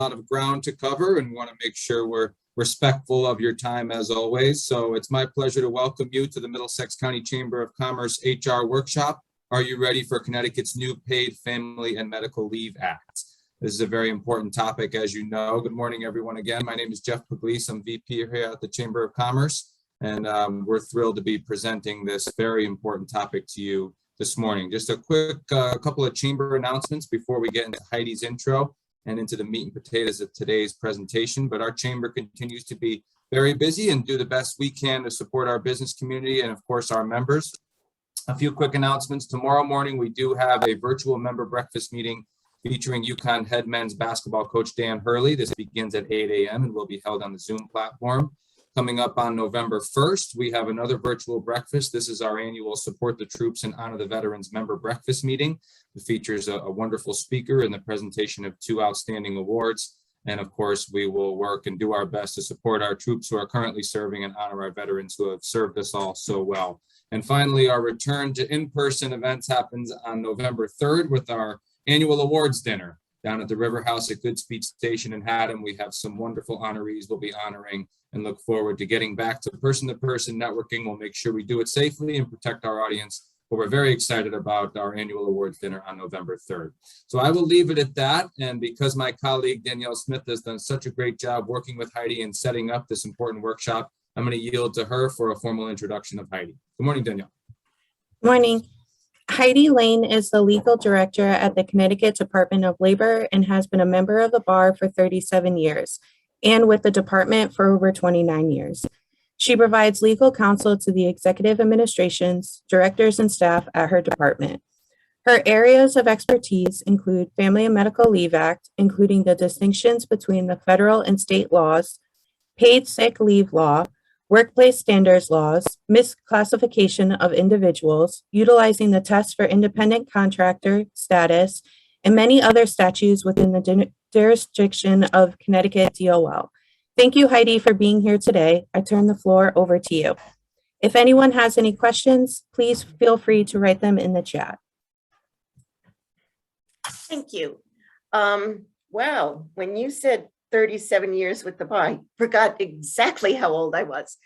lot of ground to cover and want to make sure we're respectful of your time as always. So it's my pleasure to welcome you to the Middlesex County Chamber of Commerce HR Workshop. Are you ready for Connecticut's new Paid Family and Medical Leave Act? This is a very important topic, as you know. Good morning, everyone. Again, my name is Jeff Pugliese. I'm VP here at the Chamber of Commerce, and we're thrilled to be presenting this very important topic to you this morning. Just a quick couple of chamber announcements before we get into Heidi's intro and into the meat and potatoes of today's presentation. But our chamber continues to be very busy and do the best we can to support our business community and, of course, our members. A few quick announcements. Tomorrow morning, we do have a virtual member breakfast meeting featuring UConn head men's basketball coach Dan Hurley. This begins at 8 a.m. and will be held on the Zoom platform. Coming up on November 1st, we have another virtual breakfast. This is our annual Support the Troops and Honor the Veterans member breakfast meeting. It features a wonderful speaker and the presentation of 2 outstanding awards. And of course, we will work and do our best to support our troops who are currently serving and honor our veterans who have served us all so well. And finally, our return to in-person events happens on November 3rd with our annual awards dinner down at the River House at Goodspeed Station in Haddam. We have some wonderful honorees we'll be honoring and look forward to getting back to person-to-person networking. We'll make sure we do it safely and protect our audience, but we're very excited about our annual awards dinner on November 3rd. So I will leave it at that. And because my colleague Danielle Smith has done such a great job working with Heidi and setting up this important workshop, I'm going to yield to her for a formal introduction of Heidi. Good morning, Danielle. Morning. Heidi Lane is the legal director at the Connecticut Department of Labor and has been a member of the bar for 37 years and with the department for over 29 years. She provides legal counsel to the executive administrations, directors, and staff at her department. Her areas of expertise include Family and Medical Leave Act, including the distinctions between the federal and state laws, paid sick leave law, workplace standards laws, misclassification of individuals, utilizing the test for independent contractor status, and many other statutes within the jurisdiction of Connecticut DOL. Thank you, Heidi, for being here today. I turn the floor over to you. If anyone has any questions, please feel free to write them in the chat. Thank you. Well, when you said 37 years with the bar, I forgot exactly how old I was.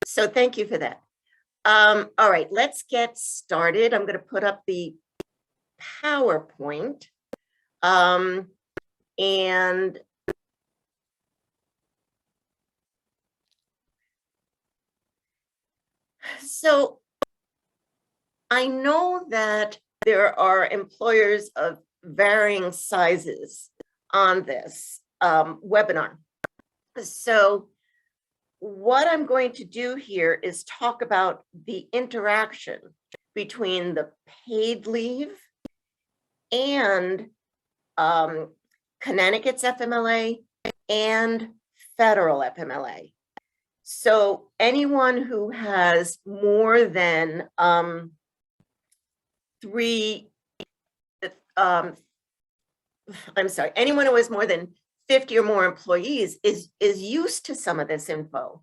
So thank you for that. All right, let's get started. I'm going to put up the PowerPoint. And so I know that there are employers of varying sizes on this webinar. So what I'm going to do here is talk about the interaction between the paid leave and Connecticut's FMLA and federal FMLA. So anyone who has more than anyone who has more than 50 or more employees is used to some of this info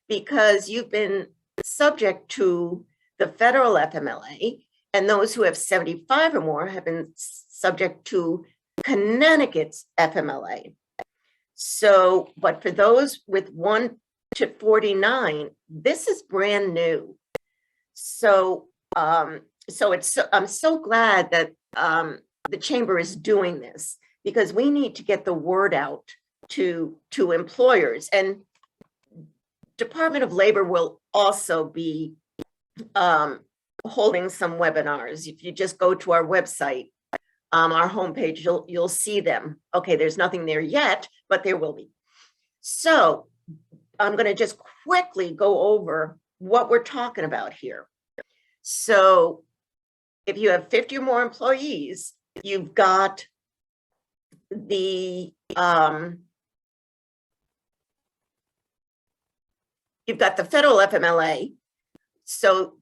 because you've been subject to the federal FMLA, and those who have 75 or more have been subject to Connecticut's FMLA. So, but for those with 1 to 49, this is brand new. So, I'm so glad that the chamber is doing this because we need to get the word out to employers, and Department of Labor will also be holding some webinars. If you just go to our website, our homepage, you'll see them. Okay, there's nothing there yet, but there will be. So I'm going to just quickly go over what we're talking about here. So if you have 50 or more employees, you've got the federal FMLA, so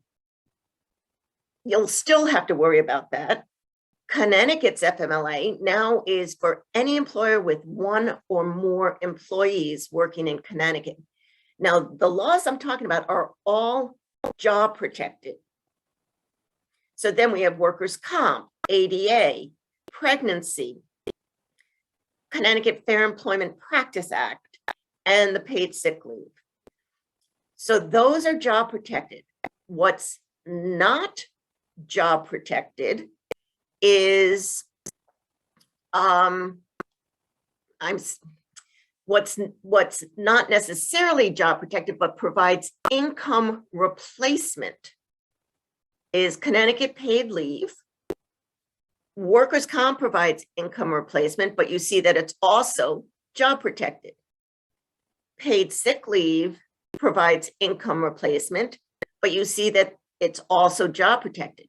you'll still have to worry about that. Connecticut's FMLA now is for any employer with 1 or more employees working in Connecticut. Now, the laws I'm talking about are all job protected. So then we have workers' comp, ADA, pregnancy, Connecticut Fair Employment Practice Act, and the paid sick leave. So those are job protected. What's not job protected is what's not necessarily job protected but provides income replacement is Connecticut paid leave. Workers' comp provides income replacement, but you see that it's also job protected. Paid sick leave provides income replacement, but you see that it's also job protected.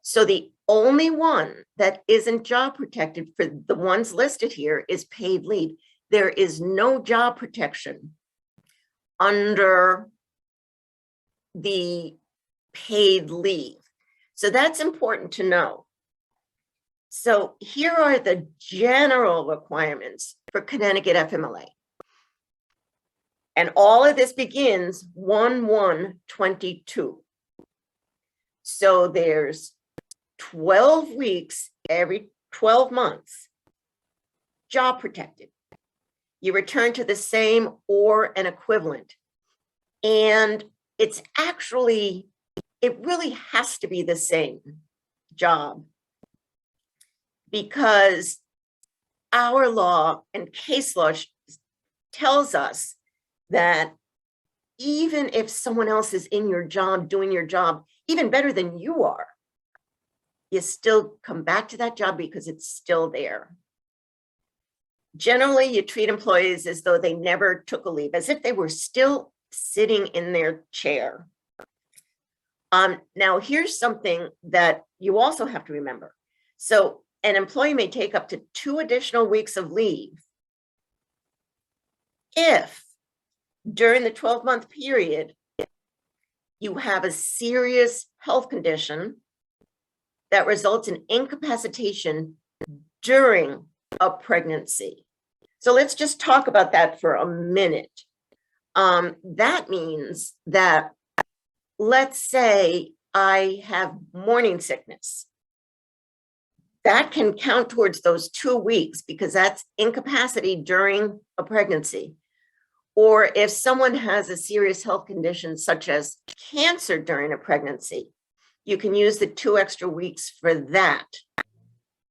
So the only one that isn't job protected for the ones listed here is paid leave. There is no job protection under the paid leave. So that's important to know. So here are the general requirements for Connecticut FMLA. And all of this begins 1/1/22. So there's 12 weeks every 12 months, job protected. You return to the same or an equivalent. And it's actually, it really has to be the same job, because our law and case law tells us that even if someone else is in your job, doing your job even better than you are, you still come back to that job because it's still there. Generally, you treat employees as though they never took a leave, as if they were still sitting in their chair. Now, here's something that you also have to remember. So an employee may take up to 2 additional weeks of leave if during the 12-month period, you have a serious health condition that results in incapacitation during a pregnancy. So let's just talk about that for a minute. That means that, let's say I have morning sickness. That can count towards those 2 weeks because that's incapacity during a pregnancy. Or if someone has a serious health condition such as cancer during a pregnancy, you can use the 2 extra weeks for that.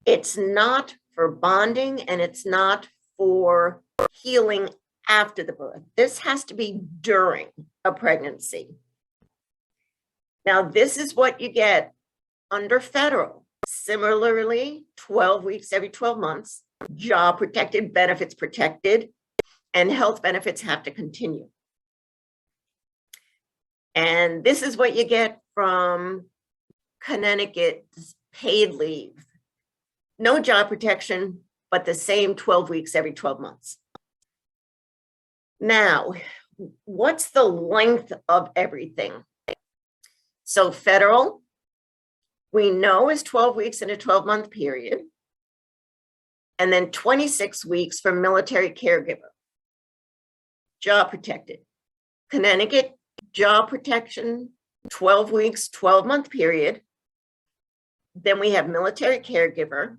It's not for bonding and it's not for healing after the birth. This has to be during a pregnancy. Now, this is what you get under federal. Similarly, 12 weeks every 12 months, job protected, benefits protected, and health benefits have to continue. And this is what you get from Connecticut's paid leave. No job protection, but the same 12 weeks every 12 months. Now, what's the length of everything? So federal, we know is 12 weeks in a 12-month period, and then 26 weeks for military caregiver. Job protected. Connecticut, job protection, 12 weeks, 12-month period. Then we have military caregiver.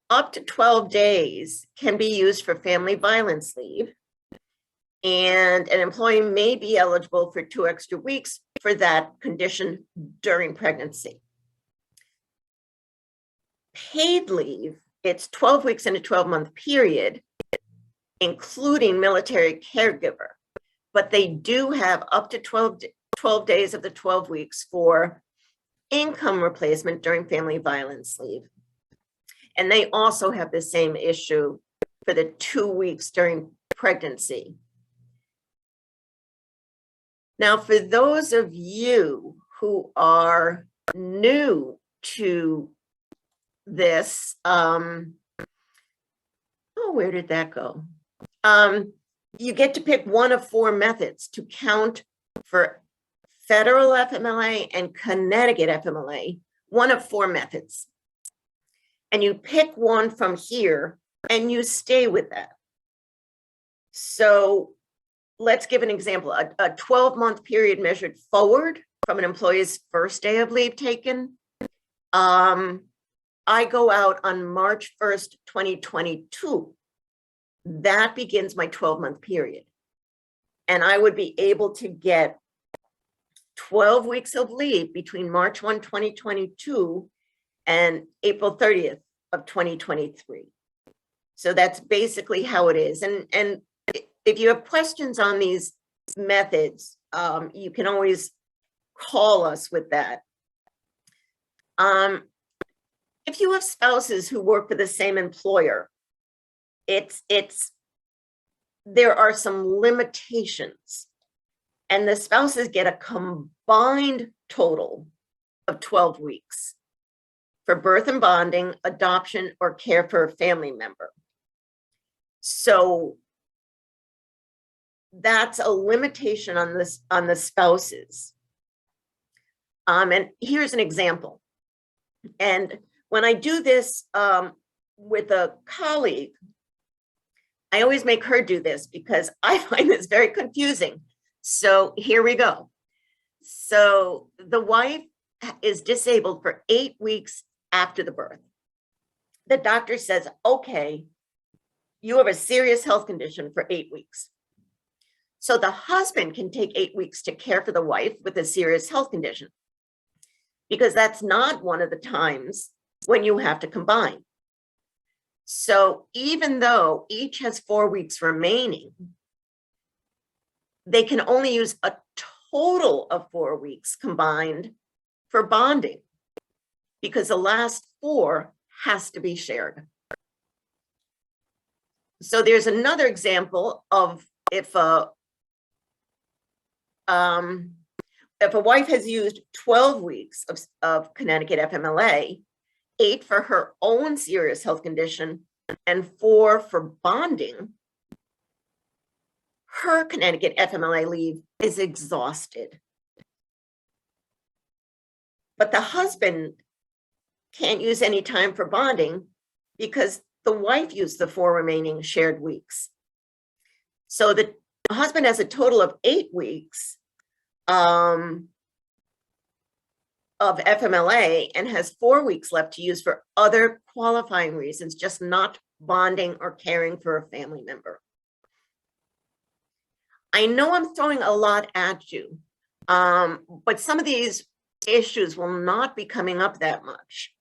Up to 12 days can be used for family violence leave. And an employee may be eligible for 2 extra weeks for that condition during pregnancy. Paid leave, it's 12 weeks in a 12-month period, including military caregiver, but they do have up to 12 days of the 12 weeks for income replacement during family violence leave. And they also have the same issue for the 2 weeks during pregnancy. Now, for those of you who are new to this, where did that go? You get to pick one of 4 methods to count for federal FMLA and Connecticut FMLA, one of 4 methods. And you pick one from here and you stay with that. So let's give an example. A 12-month period measured forward from an employee's first day of leave taken I go out on March 1st, 2022, that begins my 12-month period. And I would be able to get 12 weeks of leave between March 1, 2022 and April 30th of 2023. So that's basically how it is. And if you have questions on these methods, you can always call us with that. If you have spouses who work for the same employer, there are some limitations, and the spouses get a combined total of 12 weeks for birth and bonding, adoption, or care for a family member. So that's a limitation on this, on the spouses. And here's an example. And when I do this with a colleague, I always make her do this because I find this very confusing. So here we go. So the wife is disabled for 8 weeks after the birth. The doctor says, okay, you have a serious health condition for 8 weeks. So the husband can take 8 weeks to care for the wife with a serious health condition, because that's not one of the times when you have to combine. So even though each has 4 weeks remaining, they can only use a total of 4 weeks combined for bonding, because the last 4 has to be shared. So there's another example of if a wife has used 12 weeks of Connecticut FMLA, 8 for her own serious health condition and 4 for bonding, her Connecticut FMLA leave is exhausted. But the husband can't use any time for bonding because the wife used the 4 remaining shared weeks. So the husband has a total of 8 weeks of FMLA and has 4 weeks left to use for other qualifying reasons, just not bonding or caring for a family member. I know I'm throwing a lot at you, but some of these issues will not be coming up that much.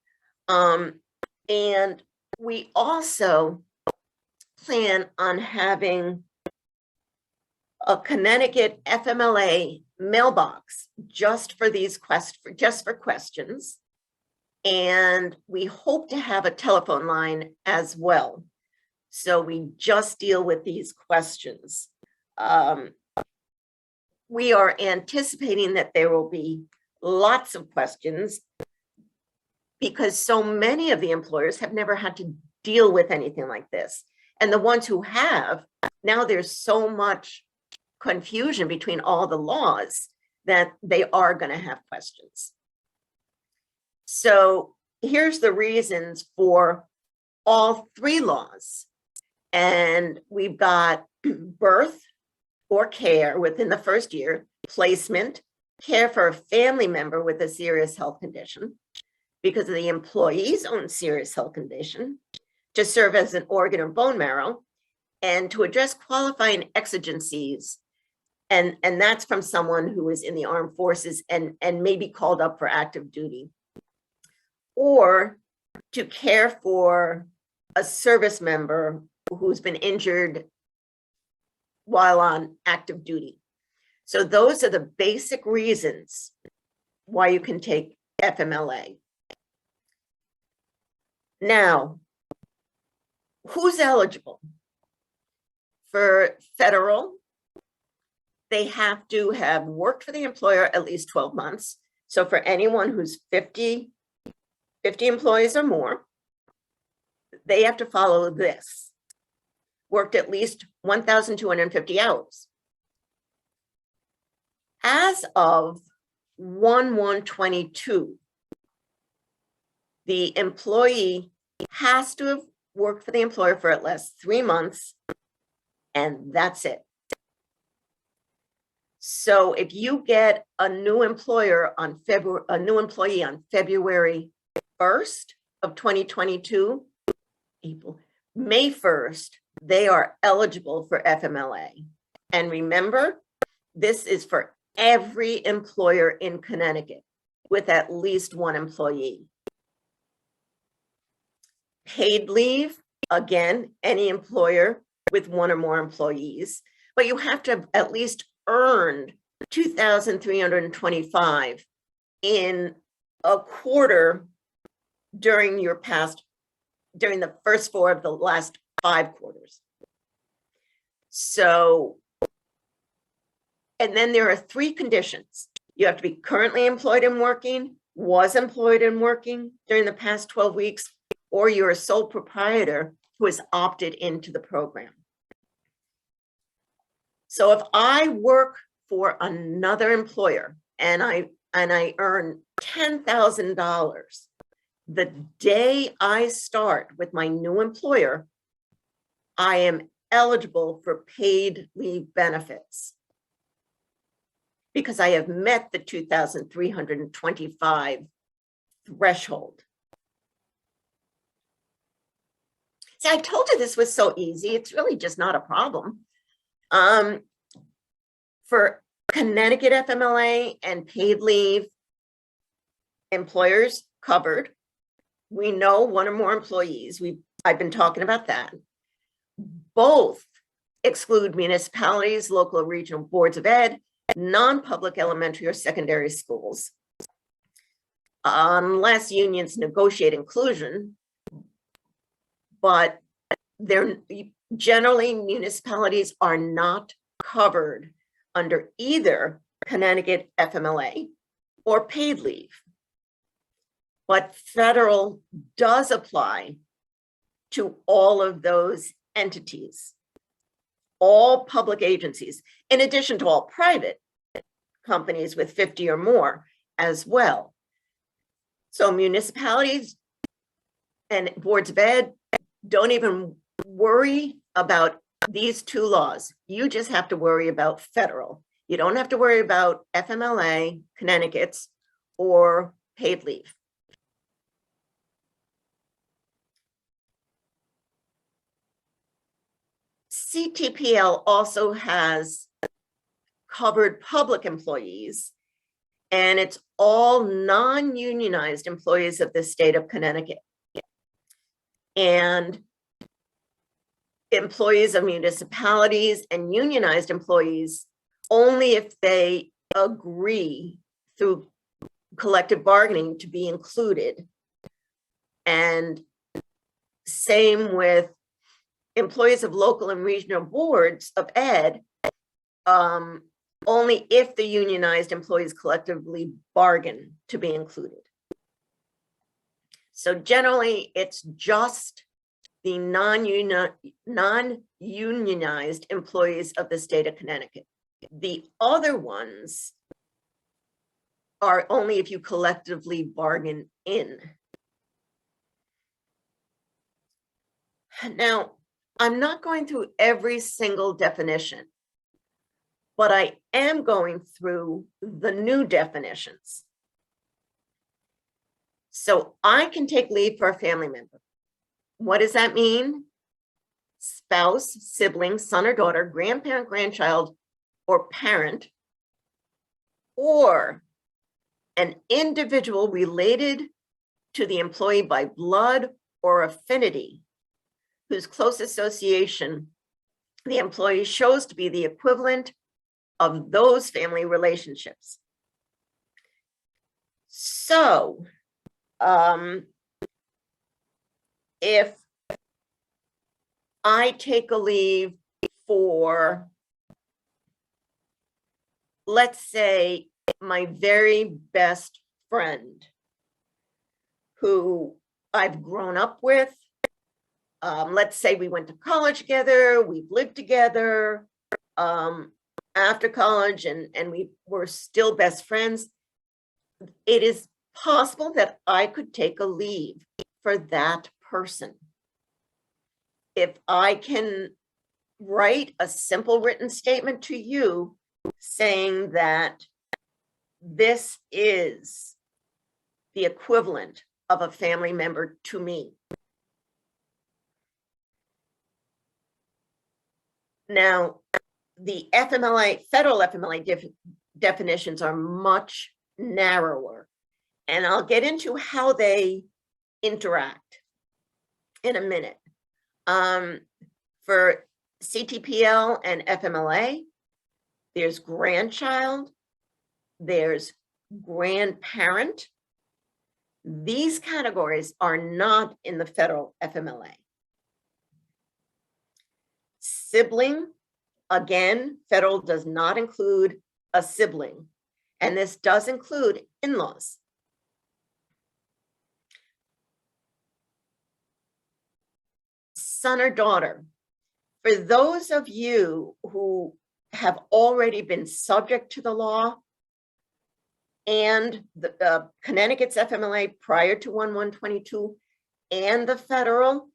And we also plan on having a Connecticut FMLA mailbox just for these questions. And we hope to have a telephone line as well. So we just deal with these questions. We are anticipating that there will be lots of questions because so many of the employers have never had to deal with anything like this. And the ones who have, now there's so much confusion between all the laws that they are going to have questions. So here's the reasons for all 3 laws. And we've got birth or care within the first year, placement, care for a family member with a serious health condition because of the employee's own serious health condition, to serve as an organ or bone marrow, and to address qualifying exigencies. And that's from someone who is in the armed forces and may be called up for active duty, or to care for a service member who's been injured while on active duty. So those are the basic reasons why you can take FMLA. Now, who's eligible? For federal, they have to have worked for the employer at least 12 months. So for anyone who's 50 employees or more, they have to follow this. Worked at least 1,250 hours. As of 1/1/22, the employee has to have worked for the employer for at least 3 months, and that's it. So if you get a new employee on February 1st, of 2022, May 1st, they are eligible for FMLA. And remember, this is for every employer in Connecticut with at least one employee. Paid leave, again, any employer with one or more employees, but you have to have at least earned 2,325 in a quarter during the first 4 of the last 5 quarters. So, and then there are 3 conditions. You have to be currently employed and working, was employed and working during the past 12 weeks, or you're a sole proprietor who has opted into the program. So if I work for another employer and I earn $10,000, the day I start with my new employer, I am eligible for paid leave benefits because I have met the 2,325 threshold. See, I told you this was so easy. It's really just not a problem. For Connecticut FMLA and paid leave, employers covered. We know one or more employees. I've been talking about that. Both exclude municipalities, local or regional boards of ed, non-public elementary or secondary schools, unless unions negotiate inclusion. But they're generally, municipalities are not covered under either Connecticut FMLA or paid leave. But federal does apply to all of those entities, all public agencies, in addition to all private companies with 50 or more as well. So municipalities and boards of ed, don't even worry about these 2 laws. You just have to worry about federal. You don't have to worry about FMLA, Connecticut's, or paid leave. CTPL also has covered public employees, and it's all non-unionized employees of the state of Connecticut. And employees of municipalities and unionized employees only if they agree through collective bargaining to be included. And same with employees of local and regional boards of ed, only if the unionized employees collectively bargain to be included. So generally, it's just the non-unionized employees of the state of Connecticut. The other ones are only if you collectively bargain in. Now, I'm not going through every single definition, but I am going through the new definitions. So I can take leave for a family member. What does that mean? Spouse, sibling, son or daughter, grandparent, grandchild, or parent, or an individual related to the employee by blood or affinity, whose close association the employee shows to be the equivalent of those family relationships. So, if I take a leave for, let's say, my very best friend who I've grown up with, let's say we went to college together, we've lived together after college, and we were still best friends, it is possible that I could take a leave for that person. If I can write a simple written statement to you saying that this is the equivalent of a family member to me. Now, the FMLA, federal FMLA definitions are much narrower, and I'll get into how they interact in a minute. For CTPL and FMLA, there's grandchild, there's grandparent. These categories are not in the federal FMLA. Sibling, again, federal does not include a sibling, and this does include in-laws. Son or daughter. For those of you who have already been subject to the law and the Connecticut's FMLA prior to 1/1/22 and the federal,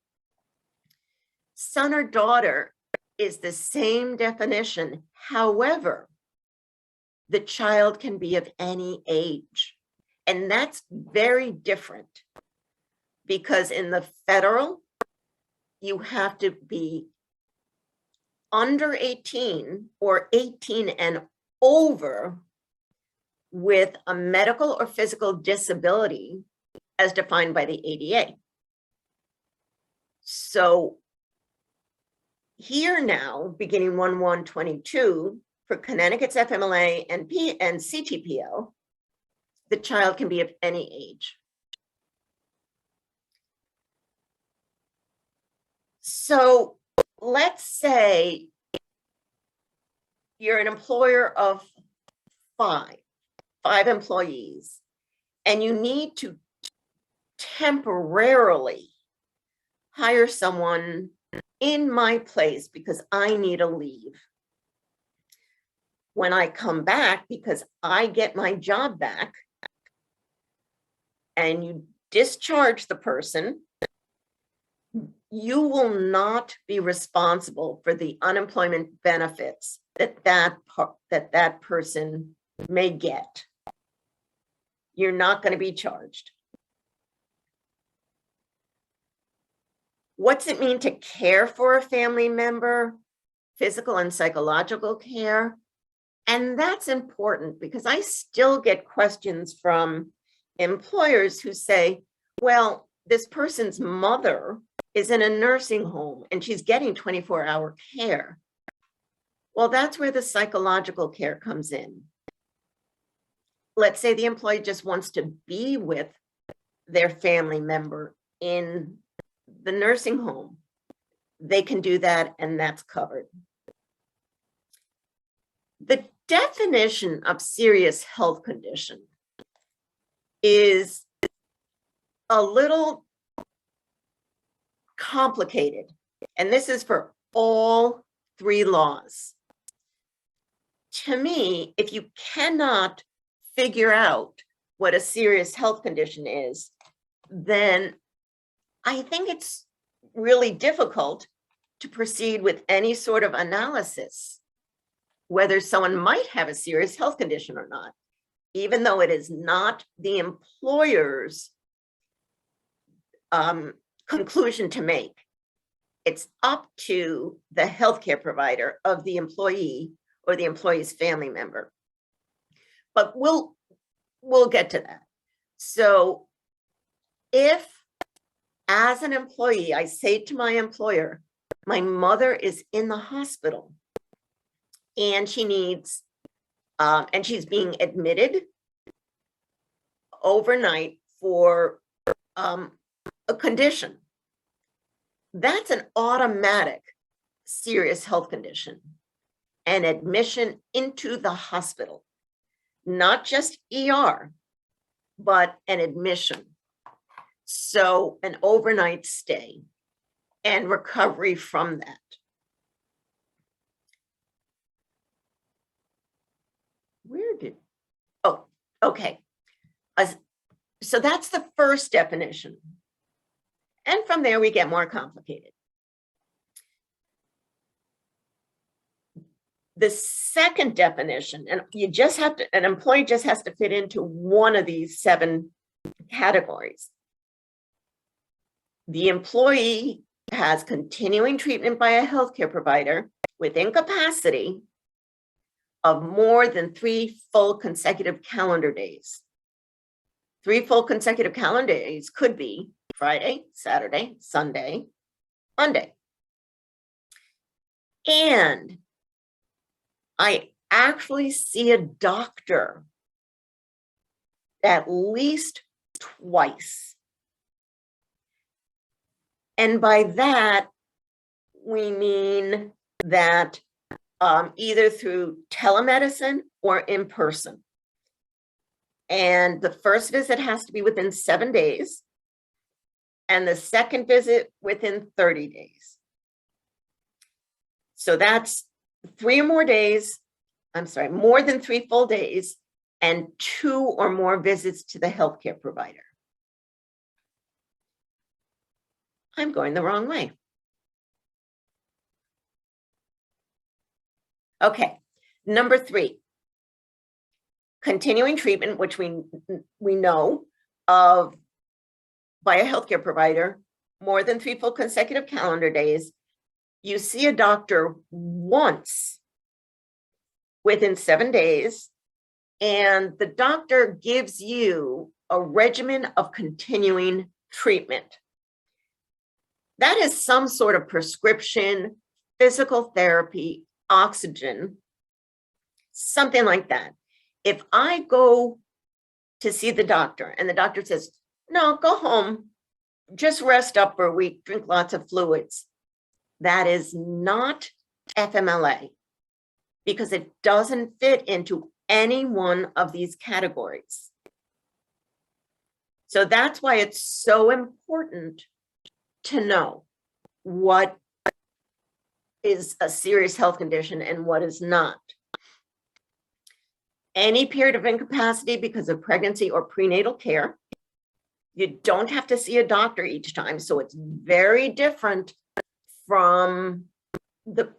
son or daughter is the same definition. However, the child can be of any age, and that's very different because in the federal, you have to be under 18 or 18 and over with a medical or physical disability as defined by the ADA. So here now, beginning 1/1/22, for Connecticut's FMLA and CTPL, the child can be of any age. So let's say you're an employer of five employees, and you need to temporarily hire someone in my place because I need a leave. When I come back, because I get my job back, and you discharge the person, you will not be responsible for the unemployment benefits that person may get. You're not going to be charged. What's it mean to care for a family member? Physical and psychological care. And that's important because I still get questions from employers who say, well, this person's mother is in a nursing home and she's getting 24-hour care. Well, that's where the psychological care comes in. Let's say the employee just wants to be with their family member in the nursing home. They can do that, and that's covered. The definition of serious health condition is a little complicated, and this is for all three laws. To me, if you cannot figure out what a serious health condition is, then I think it's really difficult to proceed with any sort of analysis, whether someone might have a serious health condition or not, even though it is not the employer's conclusion to make. It's up to the healthcare provider of the employee or the employee's family member. But we'll get to that. So if, as an employee, I say to my employer, my mother is in the hospital and she needs, and she's being admitted overnight for a condition, that's an automatic serious health condition, an admission into the hospital, not just ER, but an admission. So an overnight stay and recovery from that. Oh, okay. So that's the first definition. And from there, we get more complicated. The second definition, and an employee just has to fit into one of these 7 categories. the employee has continuing treatment by a healthcare provider with incapacity of more than 3 full consecutive calendar days. 3 full consecutive calendar days could be Friday, Saturday, Sunday, Monday. And I actually see a doctor at least twice. And by that, we mean that either through telemedicine or in person. And the first visit has to be within 7 days, and the second visit within 30 days. So that's 3 or more days, I'm sorry, more than 3 full days, and 2 or more visits to the healthcare provider. I'm going the wrong way. Okay, number 3. Continuing treatment, which we know of by a healthcare provider, more than 3 full consecutive calendar days. You see a doctor once within 7 days, and the doctor gives you a regimen of continuing treatment. That is some sort of prescription, physical therapy, oxygen, something like that. If I go to see the doctor and the doctor says, no, go home, just rest up for a week, drink lots of fluids, that is not FMLA, because it doesn't fit into any one of these categories. So that's why it's so important to know what is a serious health condition and what is not. Any period of incapacity because of pregnancy or prenatal care, you don't have to see a doctor each time. So it's very different from the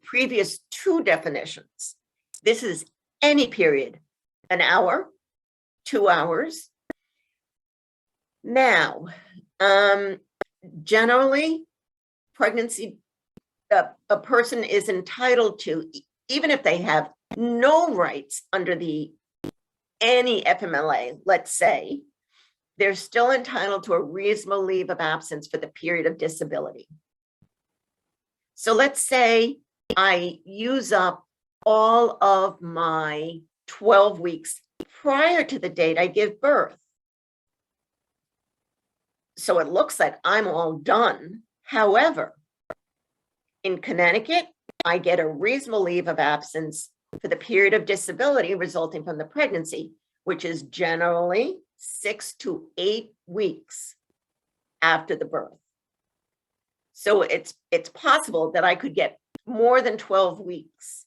previous 2 definitions. This is any period, an hour, 2 hours. Now, generally, pregnancy, a person is entitled to, even if they have no rights under any FMLA, let's say, they're still entitled to a reasonable leave of absence for the period of disability. So let's say I use up all of my 12 weeks prior to the date I give birth. So it looks like I'm all done. However, in Connecticut, I get a reasonable leave of absence for the period of disability resulting from the pregnancy, which is generally 6 to 8 weeks after the birth. So it's possible that I could get more than 12 weeks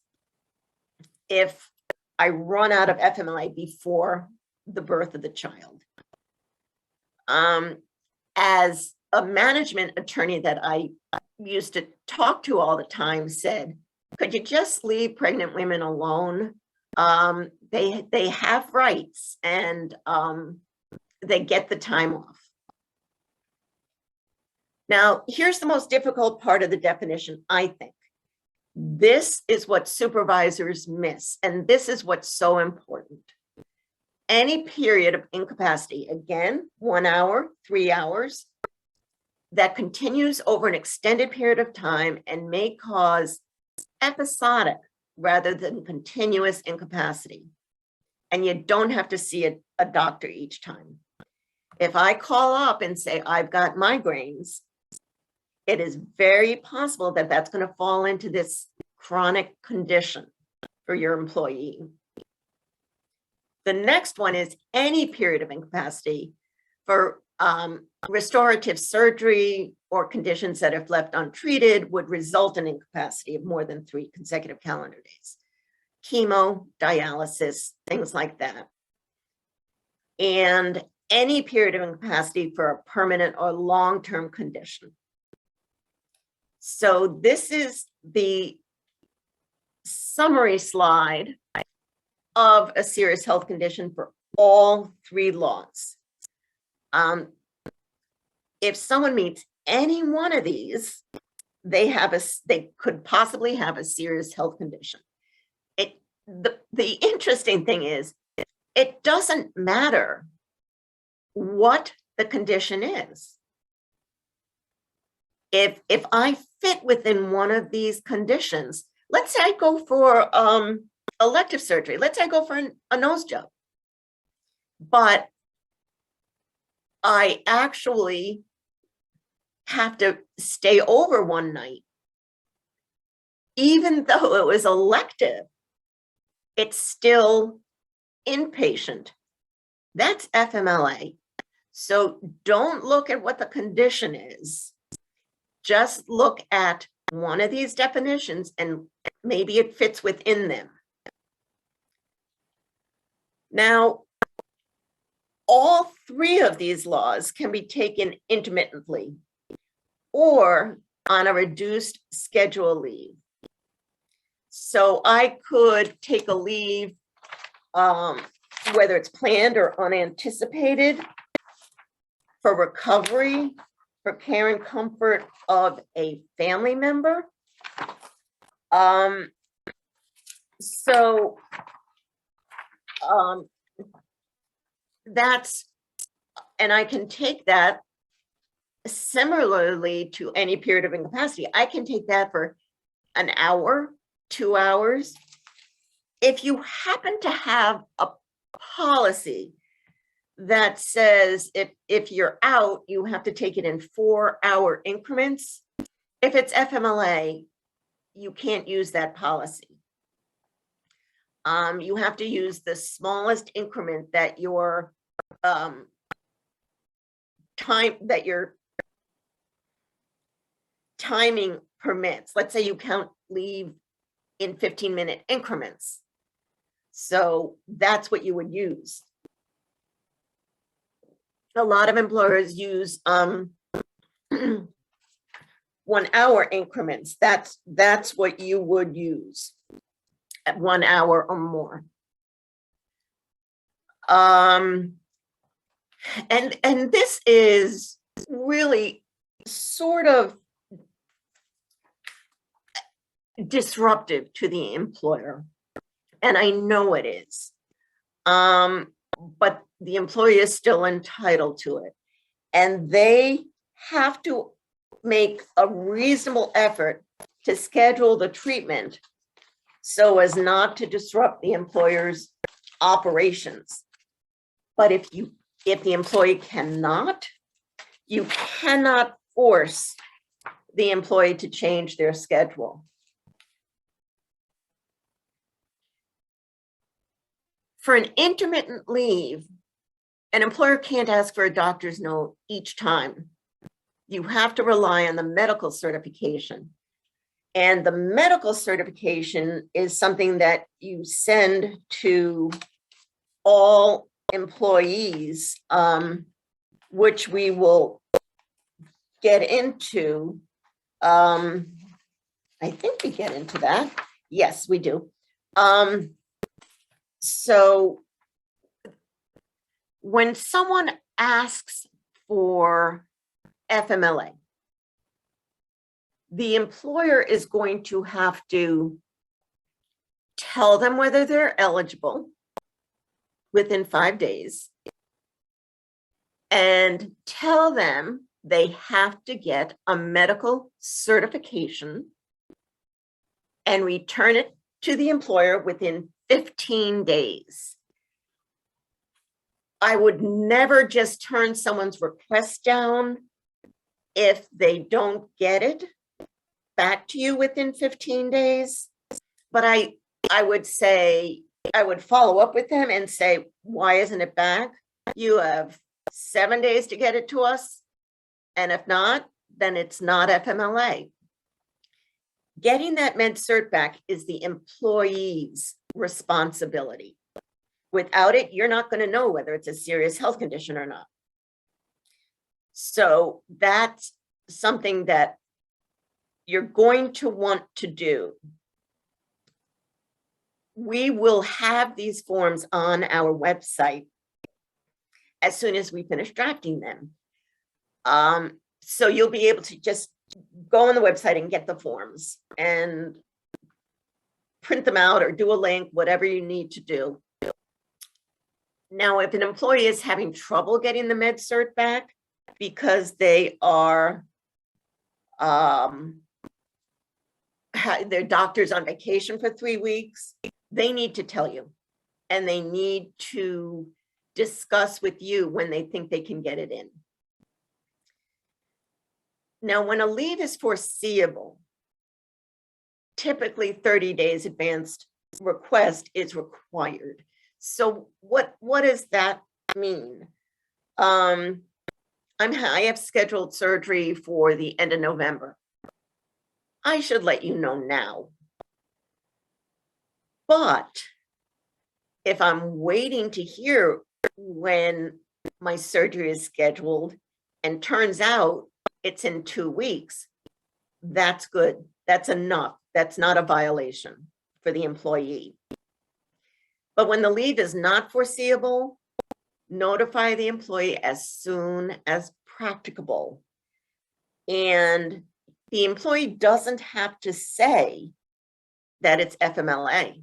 if I run out of FMLA before the birth of the child. As a management attorney that I used to talk to all the time said, could you just leave pregnant women alone? They have rights, and they get the time off. Now, here's the most difficult part of the definition, I think. This is what supervisors miss, and this is what's so important. Any period of incapacity, again, 1 hour, 3 hours, that continues over an extended period of time and may cause episodic rather than continuous incapacity. And you don't have to see a doctor each time. If I call up and say, I've got migraines, it is very possible that that's going to fall into this chronic condition for your employee. The next one is any period of incapacity for restorative surgery or conditions that, if left untreated, would result in incapacity of more than 3 consecutive calendar days. Chemo, dialysis, things like that. And any period of incapacity for a permanent or long-term condition. So this is the summary slide of a serious health condition for all 3 laws. if someone meets any one of these, they could possibly have a serious health condition. The interesting thing is, it doesn't matter what the condition is. If I fit within one of these conditions, let's say I go for elective surgery, let's say I go for a nose job, but I actually have to stay over one night, even though it was elective, it's still inpatient. That's FMLA. So don't look at what the condition is. Just look at one of these definitions and maybe it fits within them. Now, all three of these laws can be taken intermittently or on a reduced schedule leave. So I could take a leave, whether it's planned or unanticipated, for recovery, for care and comfort of a family member. That's, and I can take that similarly to any period of incapacity. I can take that for an hour, 2 hours. If you happen to have a policy that says if you're out, you have to take it in 4-hour increments, if it's FMLA, you can't use that policy. You have to use the smallest increment that your timing permits. Let's say you count leave in 15-minute increments. So that's what you would use. A lot of employers use 1-hour increments. That's what you would use at 1 hour or more. And this is really sort of disruptive to the employer. And I know it is. But the employee is still entitled to it. And they have to make a reasonable effort to schedule the treatment so as not to disrupt the employer's operations. But if the employee cannot, you cannot force the employee to change their schedule. For an intermittent leave, an employer can't ask for a doctor's note each time. You have to rely on the medical certification. And the medical certification is something that you send to all employees, which we will get into. I think we get into that. Yes, we do. So when someone asks for FMLA, the employer is going to have to tell them whether they're eligible within 5 days and tell them they have to get a medical certification and return it to the employer within 15 days. I would never just turn someone's request down if they don't get it back to you within 15 days. But I would say, I would follow up with them and say, why isn't it back? You have 7 days to get it to us. And if not, then it's not FMLA. Getting that med cert back is the employee's responsibility. Without it, you're not going to know whether it's a serious health condition or not. So that's something that you're going to want to do. We will have these forms on our website as soon as we finish drafting them. So you'll be able to just go on the website and get the forms and print them out or do a link, whatever you need to do. Now, if an employee is having trouble getting the med cert back because they are, their doctor's on vacation for 3 weeks, they need to tell you, and they need to discuss with you when they think they can get it in. Now, when a leave is foreseeable, typically 30 days advanced request is required. So what does that mean? I have scheduled surgery for the end of November. I should let you know now. But if I'm waiting to hear when my surgery is scheduled and turns out it's in 2 weeks, that's good. That's enough. That's not a violation for the employee. But when the leave is not foreseeable, notify the employee as soon as practicable. And the employee doesn't have to say that it's FMLA.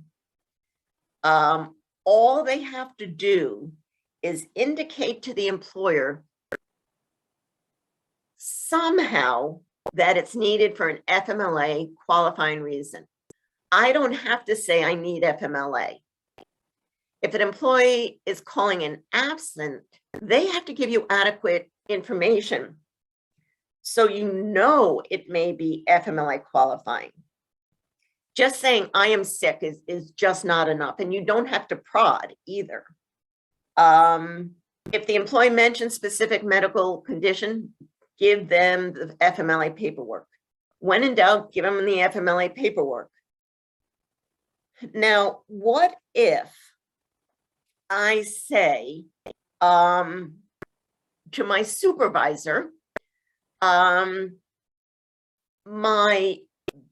All they have to do is indicate to the employer somehow that it's needed for an FMLA qualifying reason. I don't have to say I need FMLA. If an employee is calling in absent, they have to give you adequate information so you know it may be FMLA qualifying. Just saying I am sick is just not enough, and you don't have to prod either. If the employee mentions specific medical condition, give them the FMLA paperwork. When in doubt, give them the FMLA paperwork. Now, what if I say to my supervisor, my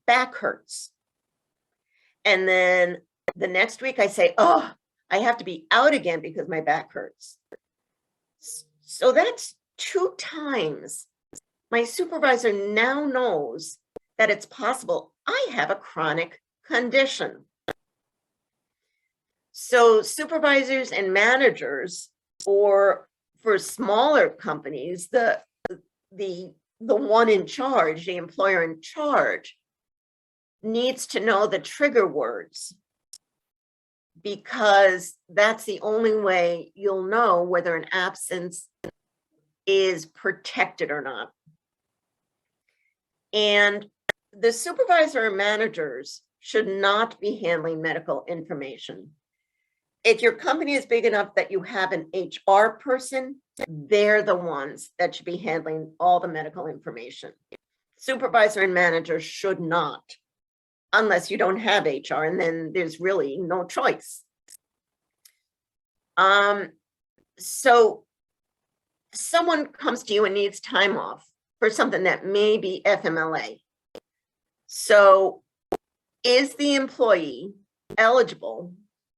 back hurts. And then the next week I say, oh, I have to be out again because my back hurts. So that's 2 times. My supervisor now knows that it's possible I have a chronic condition. So supervisors and managers, or for smaller companies, the one in charge, the employer in charge, needs to know the trigger words, because that's the only way you'll know whether an absence is protected or not. And the supervisor or managers should not be handling medical information. If your company is big enough that you have an HR person, they're the ones that should be handling all the medical information. Supervisor and manager should not, unless you don't have HR, and then there's really no choice. So someone comes to you and needs time off for something that may be FMLA. So is the employee eligible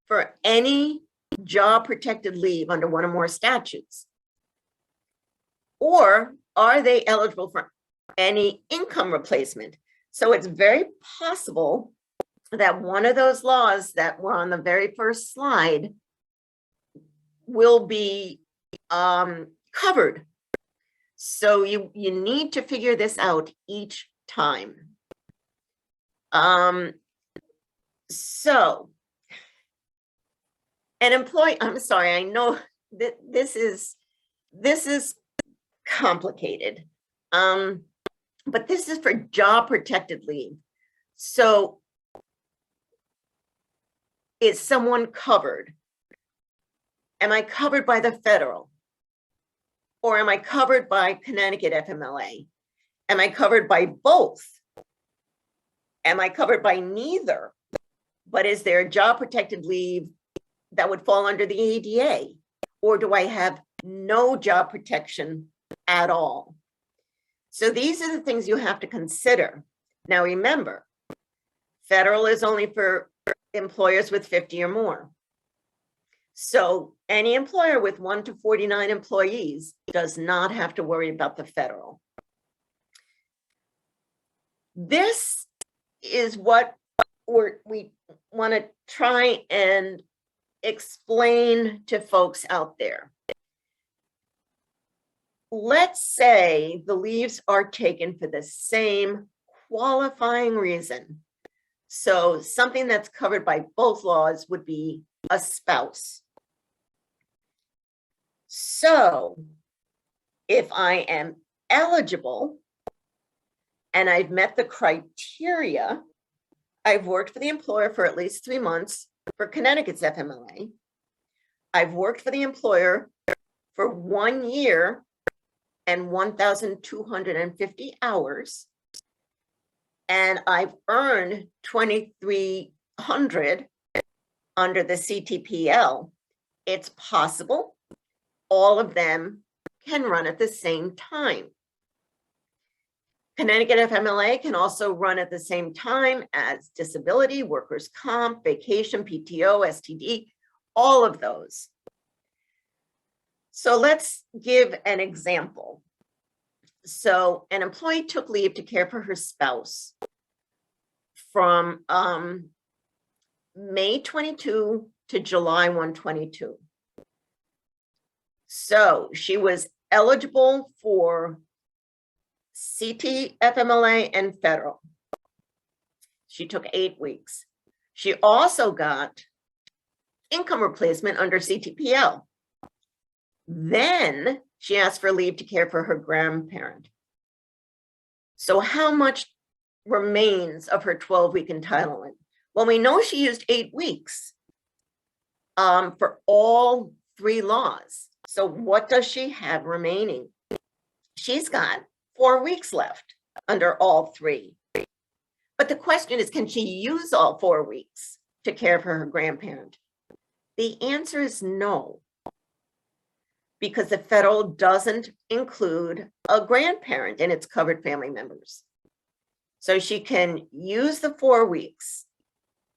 for any job protected leave under one or more statutes? Or are they eligible for any income replacement? So it's very possible that one of those laws that were on the very first slide will be covered. So you need to figure this out each time. So an employee, I'm sorry, I know that this is complicated. But this is for job protected leave. So is someone covered? Am I covered by the federal? Or am I covered by Connecticut FMLA? Am I covered by both? Am I covered by neither? But is there a job protected leave that would fall under the ADA? Or do I have no job protection at all? So these are the things you have to consider. Now remember, federal is only for employers with 50 or more. So any employer with 1 to 49 employees does not have to worry about the federal. This is what we want to try and explain to folks out there. Let's say the leaves are taken for the same qualifying reason. So something that's covered by both laws would be a spouse. So if I am eligible and I've met the criteria, I've worked for the employer for at least 3 months for Connecticut's FMLA. I've worked for the employer for 1 year and 1,250 hours. And I've earned 2,300 under the CTPL. It's possible all of them can run at the same time. Connecticut FMLA can also run at the same time as disability, workers' comp, vacation, PTO, STD, all of those. So let's give an example. So an employee took leave to care for her spouse from May 22 to July 122. So she was eligible for CTFMLA and federal. She took 8 weeks. She also got income replacement under CTPL. Then she asked for leave to care for her grandparent. So how much remains of her 12-week entitlement? Well, we know she used 8 weeks for all 3 laws. So what does she have remaining? She's got 4 weeks left under all 3. But the question is, can she use all 4 weeks to care for her grandparent? The answer is no, because the federal doesn't include a grandparent in its covered family members. So she can use the 4 weeks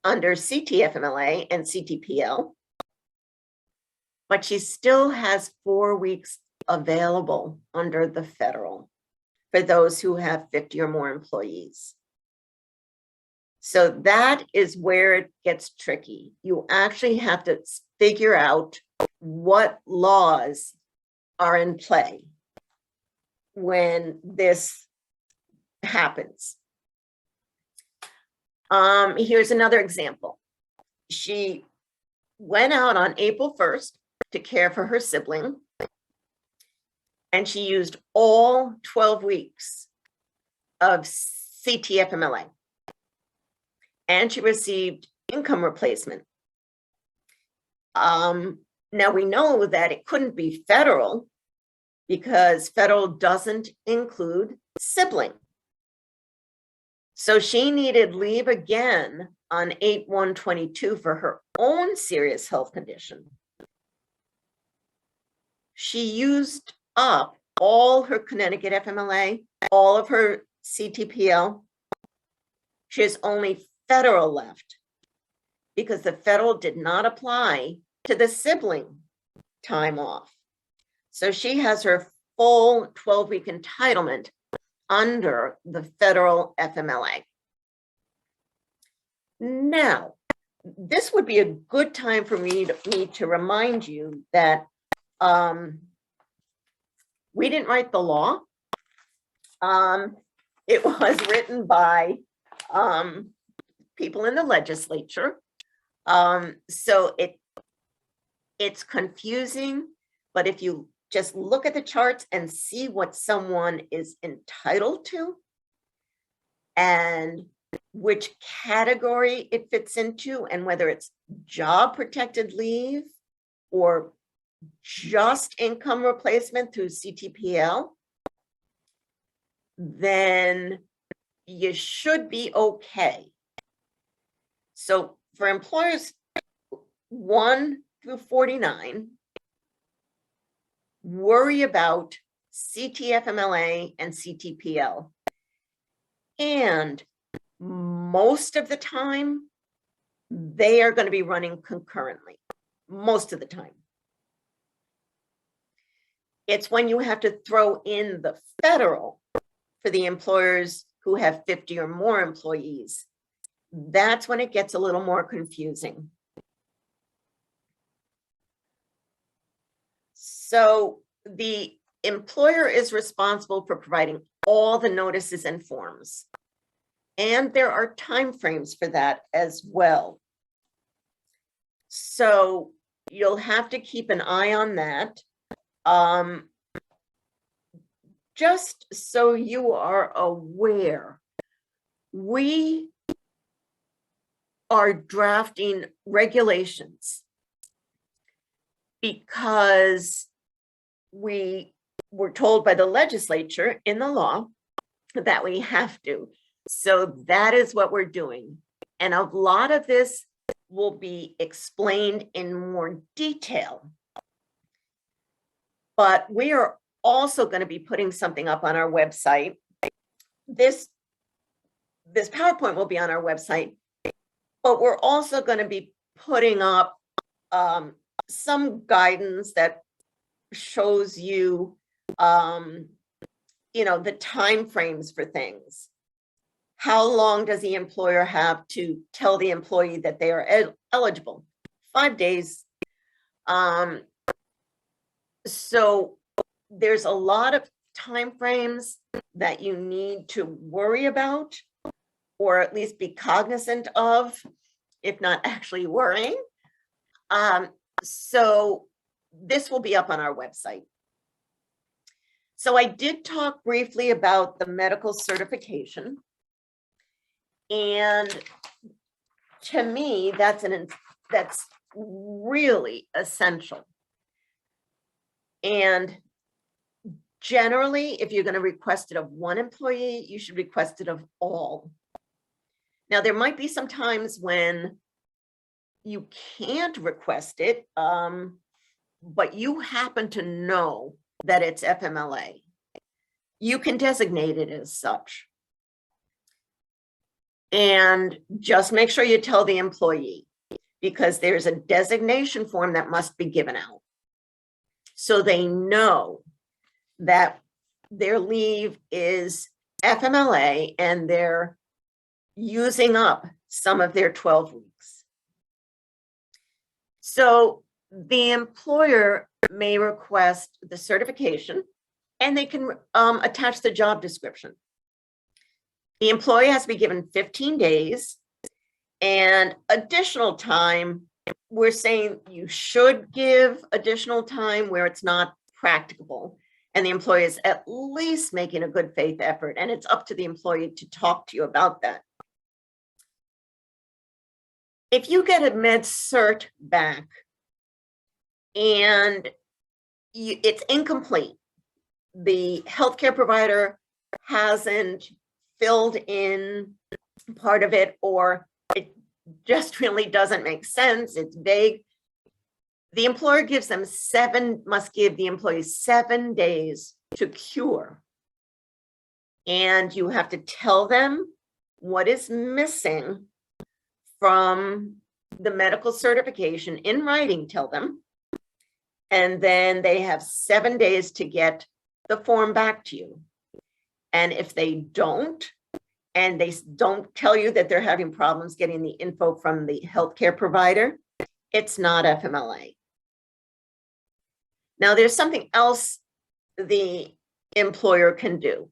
under CTFMLA and CTPL, but she still has 4 weeks available under the federal for those who have 50 or more employees. So that is where it gets tricky. You actually have to figure out what laws are in play when this happens. Here's another example. She went out on April 1st to care for her sibling, and she used all 12 weeks of CTFMLA, and she received income replacement. Now we know that it couldn't be federal because federal doesn't include sibling. So she needed leave again on 8/1/22 for her own serious health condition. She used up all her Connecticut FMLA, all of her CTPL. She has only federal left because the federal did not apply to the sibling time off. So she has her full 12-week entitlement under the federal FMLA. Now, this would be a good time for me to remind you that we didn't write the law. It was written by people in the legislature. So it's confusing, but if you just look at the charts and see what someone is entitled to and which category it fits into, and whether it's job protected leave or just income replacement through CTPL, then you should be okay. So for employers 1 through 49, worry about CTFMLA and CTPL. And most of the time, they are going to be running concurrently. most of the time. It's when you have to throw in the federal for the employers who have 50 or more employees. That's when it gets a little more confusing. So the employer is responsible for providing all the notices and forms. And there are timeframes for that as well. So you'll have to keep an eye on that. Just so you are aware, we are drafting regulations because we were told by the legislature in the law that we have to. So that is what we're doing. And a lot of this will be explained in more detail. But we are also going to be putting something up on our website. This PowerPoint will be on our website, but we're also going to be putting up some guidance that shows you, the time frames for things. How long does the employer have to tell the employee that they are eligible? 5 days. So there's a lot of time frames that you need to worry about, or at least be cognizant of, if not actually worrying. So this will be up on our website. So I did talk briefly about the medical certification. And to me, that's really essential. And generally, if you're going to request it of one employee, you should request it of all. Now, there might be some times when you can't request it, but you happen to know that it's FMLA. You can designate it as such. And just make sure you tell the employee, because there's a designation form that must be given out, so they know that their leave is FMLA and they're using up some of their 12 weeks. So the employer may request the certification, and they can attach the job description. The employee has to be given 15 days, and additional time, we're saying you should give additional time where it's not practicable, and the employee is at least making a good faith effort, and it's up to the employee to talk to you about that. If you get a med cert back and it's incomplete, the healthcare provider hasn't filled in part of it, or it just really doesn't make sense, it's vague, the employer must give the employee 7 days to cure. And you have to tell them what is missing from the medical certification in writing, tell them. And then they have 7 days to get the form back to you. And if they don't, and they don't tell you that they're having problems getting the info from the healthcare provider, it's not FMLA. Now, there's something else the employer can do.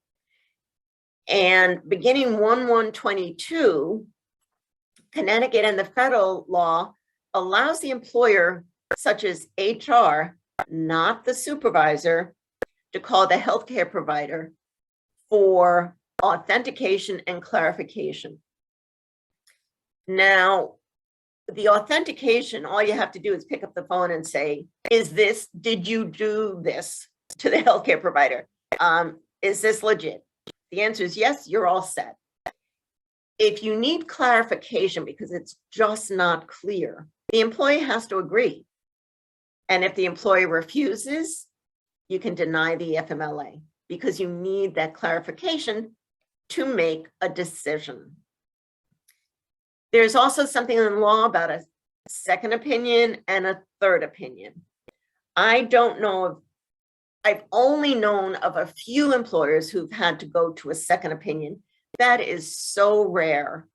And beginning 1/1/22, Connecticut and the federal law allows the employer, such as HR, not the supervisor, to call the healthcare provider for authentication and clarification. Now, the authentication, all you have to do is pick up the phone and say, did you do this to the healthcare provider? Is this legit? The answer is yes, you're all set. If you need clarification because it's just not clear, the employee has to agree. And if the employee refuses, you can deny the FMLA, because you need that clarification to make a decision. There's also something in law about second opinion and a third opinion. I don't know of, I've only known of a few employers who've had to go to a second opinion. That is so rare.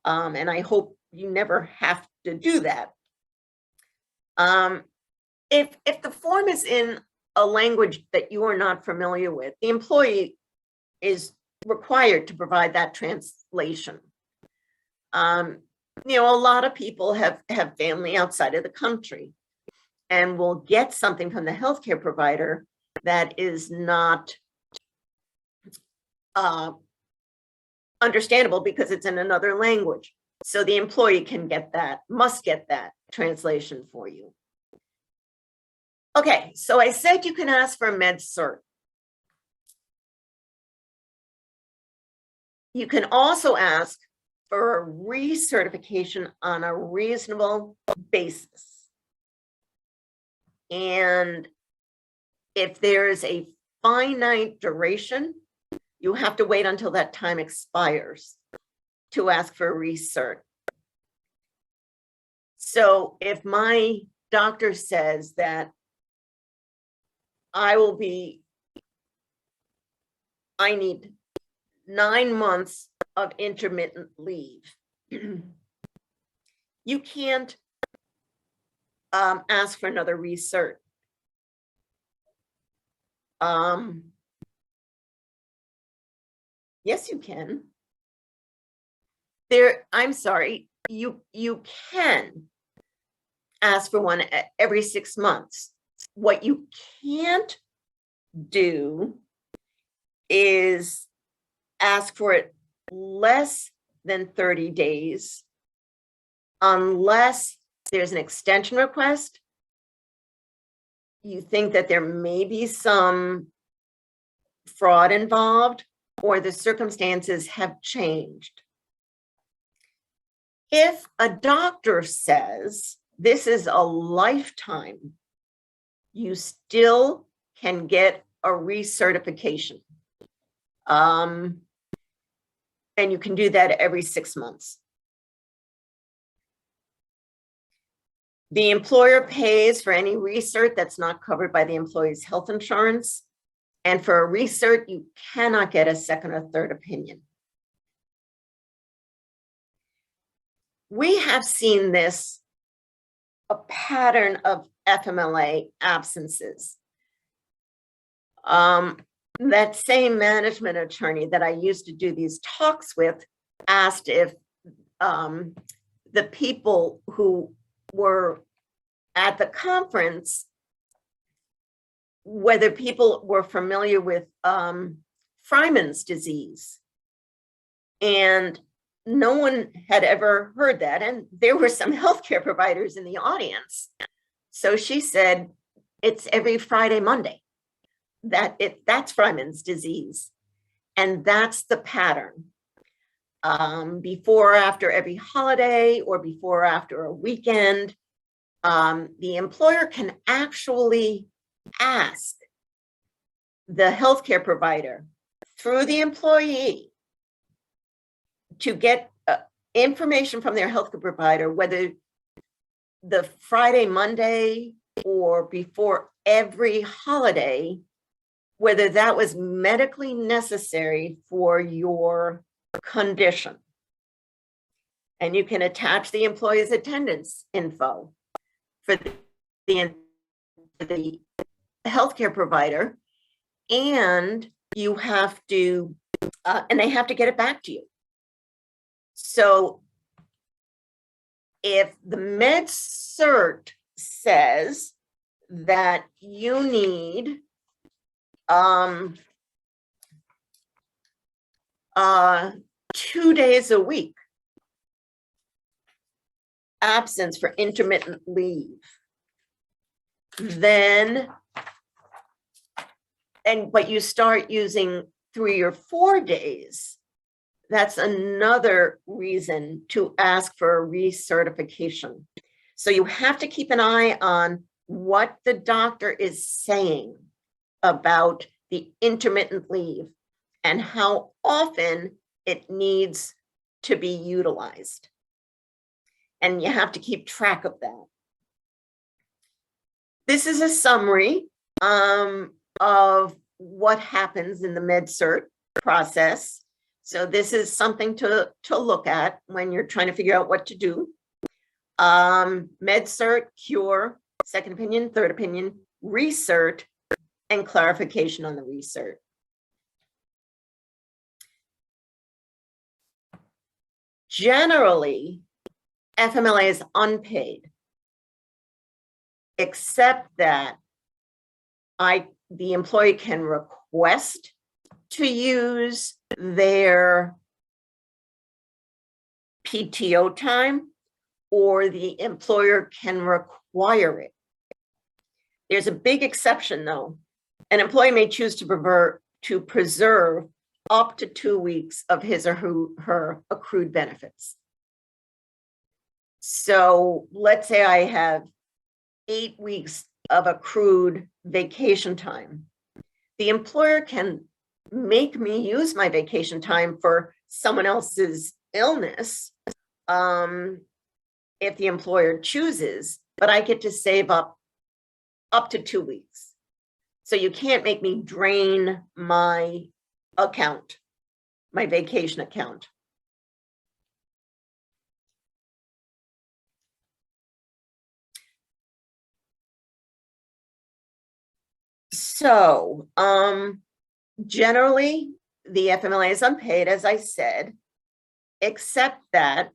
And I hope you never have to do that. If the form is in a language that you are not familiar with, the employee is required to provide that translation. You know, a lot of people have family outside of the country and will get something from the healthcare provider that is not understandable because it's in another language. So the employee can get that, must get that translation for you. Okay, so I said you can ask for a med cert. You can also ask for a recertification on a reasonable basis. And if there is a finite duration, you have to wait until that time expires to ask for a recert. So if my doctor says that I need 9 months of intermittent leave, you can't ask for another recert. Yes, you can. I'm sorry, you can ask for one every 6 months. What you can't do is ask for it less than 30 days unless there's an extension request. You think that there may be some fraud involved or the circumstances have changed. If a doctor says this is a lifetime, you still can get a recertification. And you can do that every 6 months. The employer pays for any recert that's not covered by the employee's health insurance. And for a recert, you cannot get a second or third opinion. We have seen this, a pattern of FMLA absences. That same management attorney that I used to do these talks with asked if the people who were at the conference, whether people were familiar with Freiman's disease. And no one had ever heard that. And there were some healthcare providers in the audience. So she said, it's every Friday, Monday. That's Freiman's disease. And that's the pattern. Before or after every holiday or before or after a weekend, the employer can actually ask the healthcare provider through the employee to get information from their healthcare provider, whether the Friday, Monday, or before every holiday, whether that was medically necessary for your condition. And you can attach the employee's attendance info for the healthcare provider, and you have to, and they have to get it back to you. So if the med cert says that you need 2 days a week absence for intermittent leave, then, but you start using 3 or 4 days, that's another reason to ask for a recertification. So you have to keep an eye on what the doctor is saying about the intermittent leave and how often it needs to be utilized. and you have to keep track of that. This is a summary of what happens in the med-cert process. So this is something to look at when you're trying to figure out what to do. Med-cert, cure, second opinion, third opinion, recert, and clarification on the recert. Generally, FMLA is unpaid, except that the employee can request to use their PTO time, or the employer can require it. There's a big exception though. An employee may choose to preserve up to 2 weeks of his or her accrued benefits. So let's say I have 8 weeks of accrued vacation time. The employer can make me use my vacation time for someone else's illness if the employer chooses, but I get to save up to 2 weeks. So you can't make me drain my account, my vacation account. So generally, the FMLA is unpaid, as I said, except that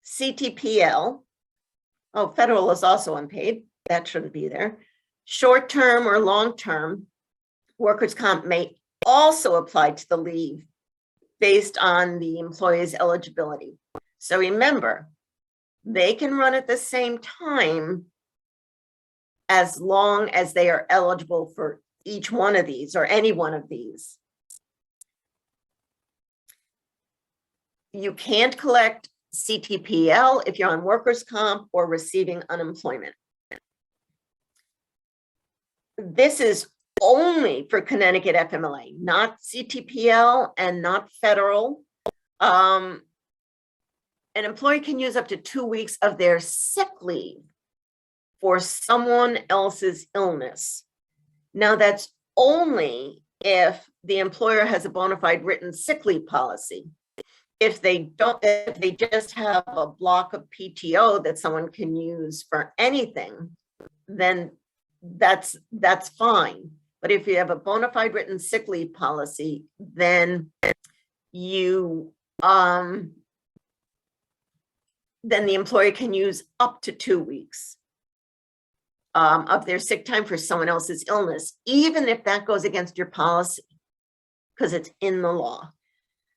CTPL, federal is also unpaid. That shouldn't be there. Short-term or long-term workers' comp may also apply to the leave based on the employee's eligibility. So remember, they can run at the same time as long as they are eligible for each one of these or any one of these. You can't collect CTPL if you're on workers' comp or receiving unemployment. This is only for Connecticut FMLA, not CTPL and not federal. An employee can use up to 2 weeks of their sick leave for someone else's illness. Now that's only if the employer has a bona fide written sick leave policy. If they don't, if they just have a block of PTO that someone can use for anything, then that's fine. But if you have a bona fide written sick leave policy, then you then the employer can use up to 2 weeks of their sick time for someone else's illness, even if that goes against your policy, because it's in the law.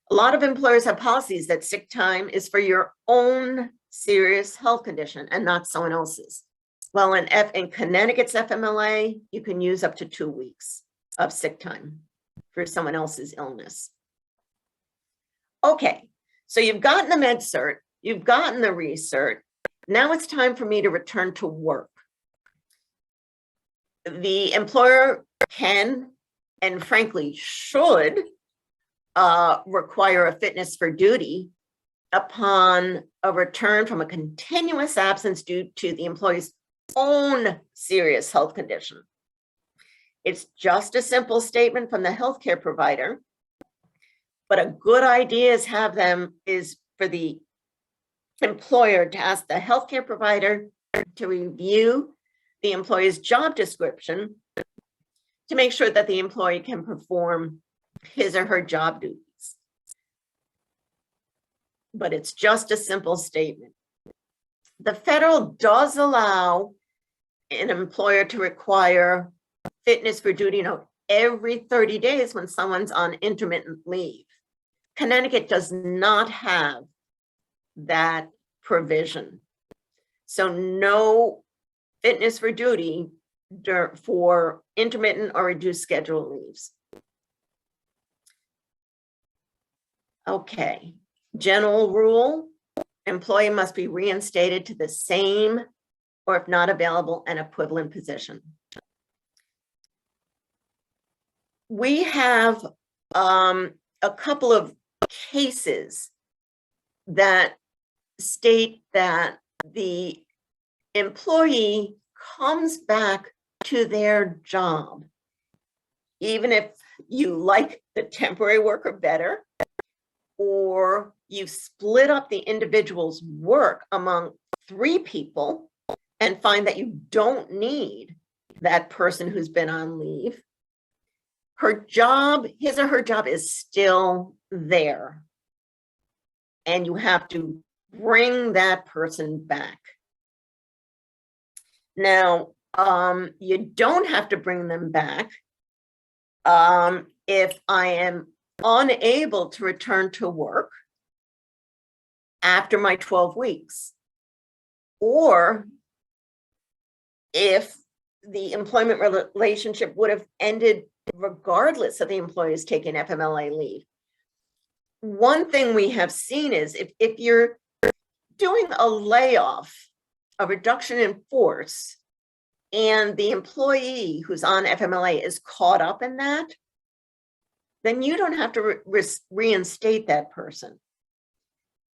A lot of employers have policies that sick time is for your own serious health condition and not someone else's. Well, in Connecticut's FMLA, you can use up to 2 weeks of sick time for someone else's illness. Okay, so you've gotten the med-cert, you've gotten the recert. Now it's time for me to return to work. The employer can, and frankly should, require a fitness for duty upon a return from a continuous absence due to the employee's own serious health condition. It's just a simple statement from the healthcare provider, but a good idea is for the employer to ask the healthcare provider to review the employee's job description to make sure that the employee can perform his or her job duties. But it's just a simple statement. The federal does allow an employer to require fitness for duty note every 30 days when someone's on intermittent leave. Connecticut does not have that provision. So no fitness for duty for intermittent or reduced schedule leaves. Okay, general rule, employee must be reinstated to the same, or if not available, an equivalent position. We have a couple of cases that state that the employee comes back to their job, even if you like the temporary worker better, or you split up the individual's work among 3 people and find that you don't need that person who's been on leave, her job, his or her job is still there. And you have to bring that person back. Now, you don't have to bring them back if I am unable to return to work after my 12 weeks, or if the employment relationship would have ended regardless of the employee's taking FMLA leave. One thing we have seen is if you're doing a layoff, a reduction in force, and the employee who's on FMLA is caught up in that, then you don't have to reinstate that person.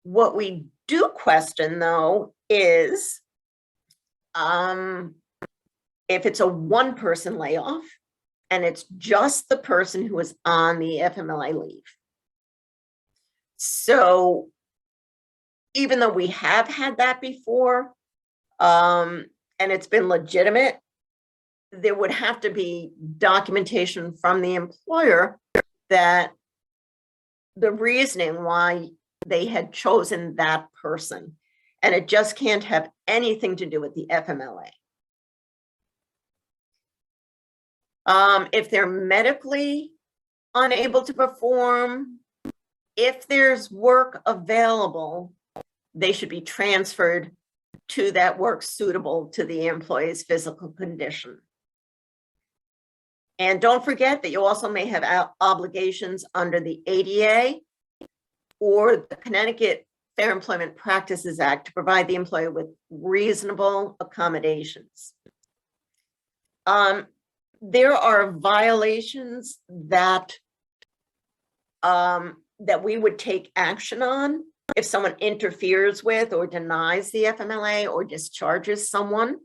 What we do question, though, is if it's a 1-person layoff and it's just the person who is on the FMLA leave. So even though we have had that before, and it's been legitimate, there would have to be documentation from the employer that the reasoning why they had chosen that person, and it just can't have anything to do with the FMLA. If they're medically unable to perform, if there's work available, they should be transferred to that work suitable to the employee's physical condition. And don't forget that you also may have obligations under the ADA or the Connecticut Fair Employment Practices Act to provide the employer with reasonable accommodations. There are violations that that we would take action on if someone interferes with or denies the FMLA or discharges someone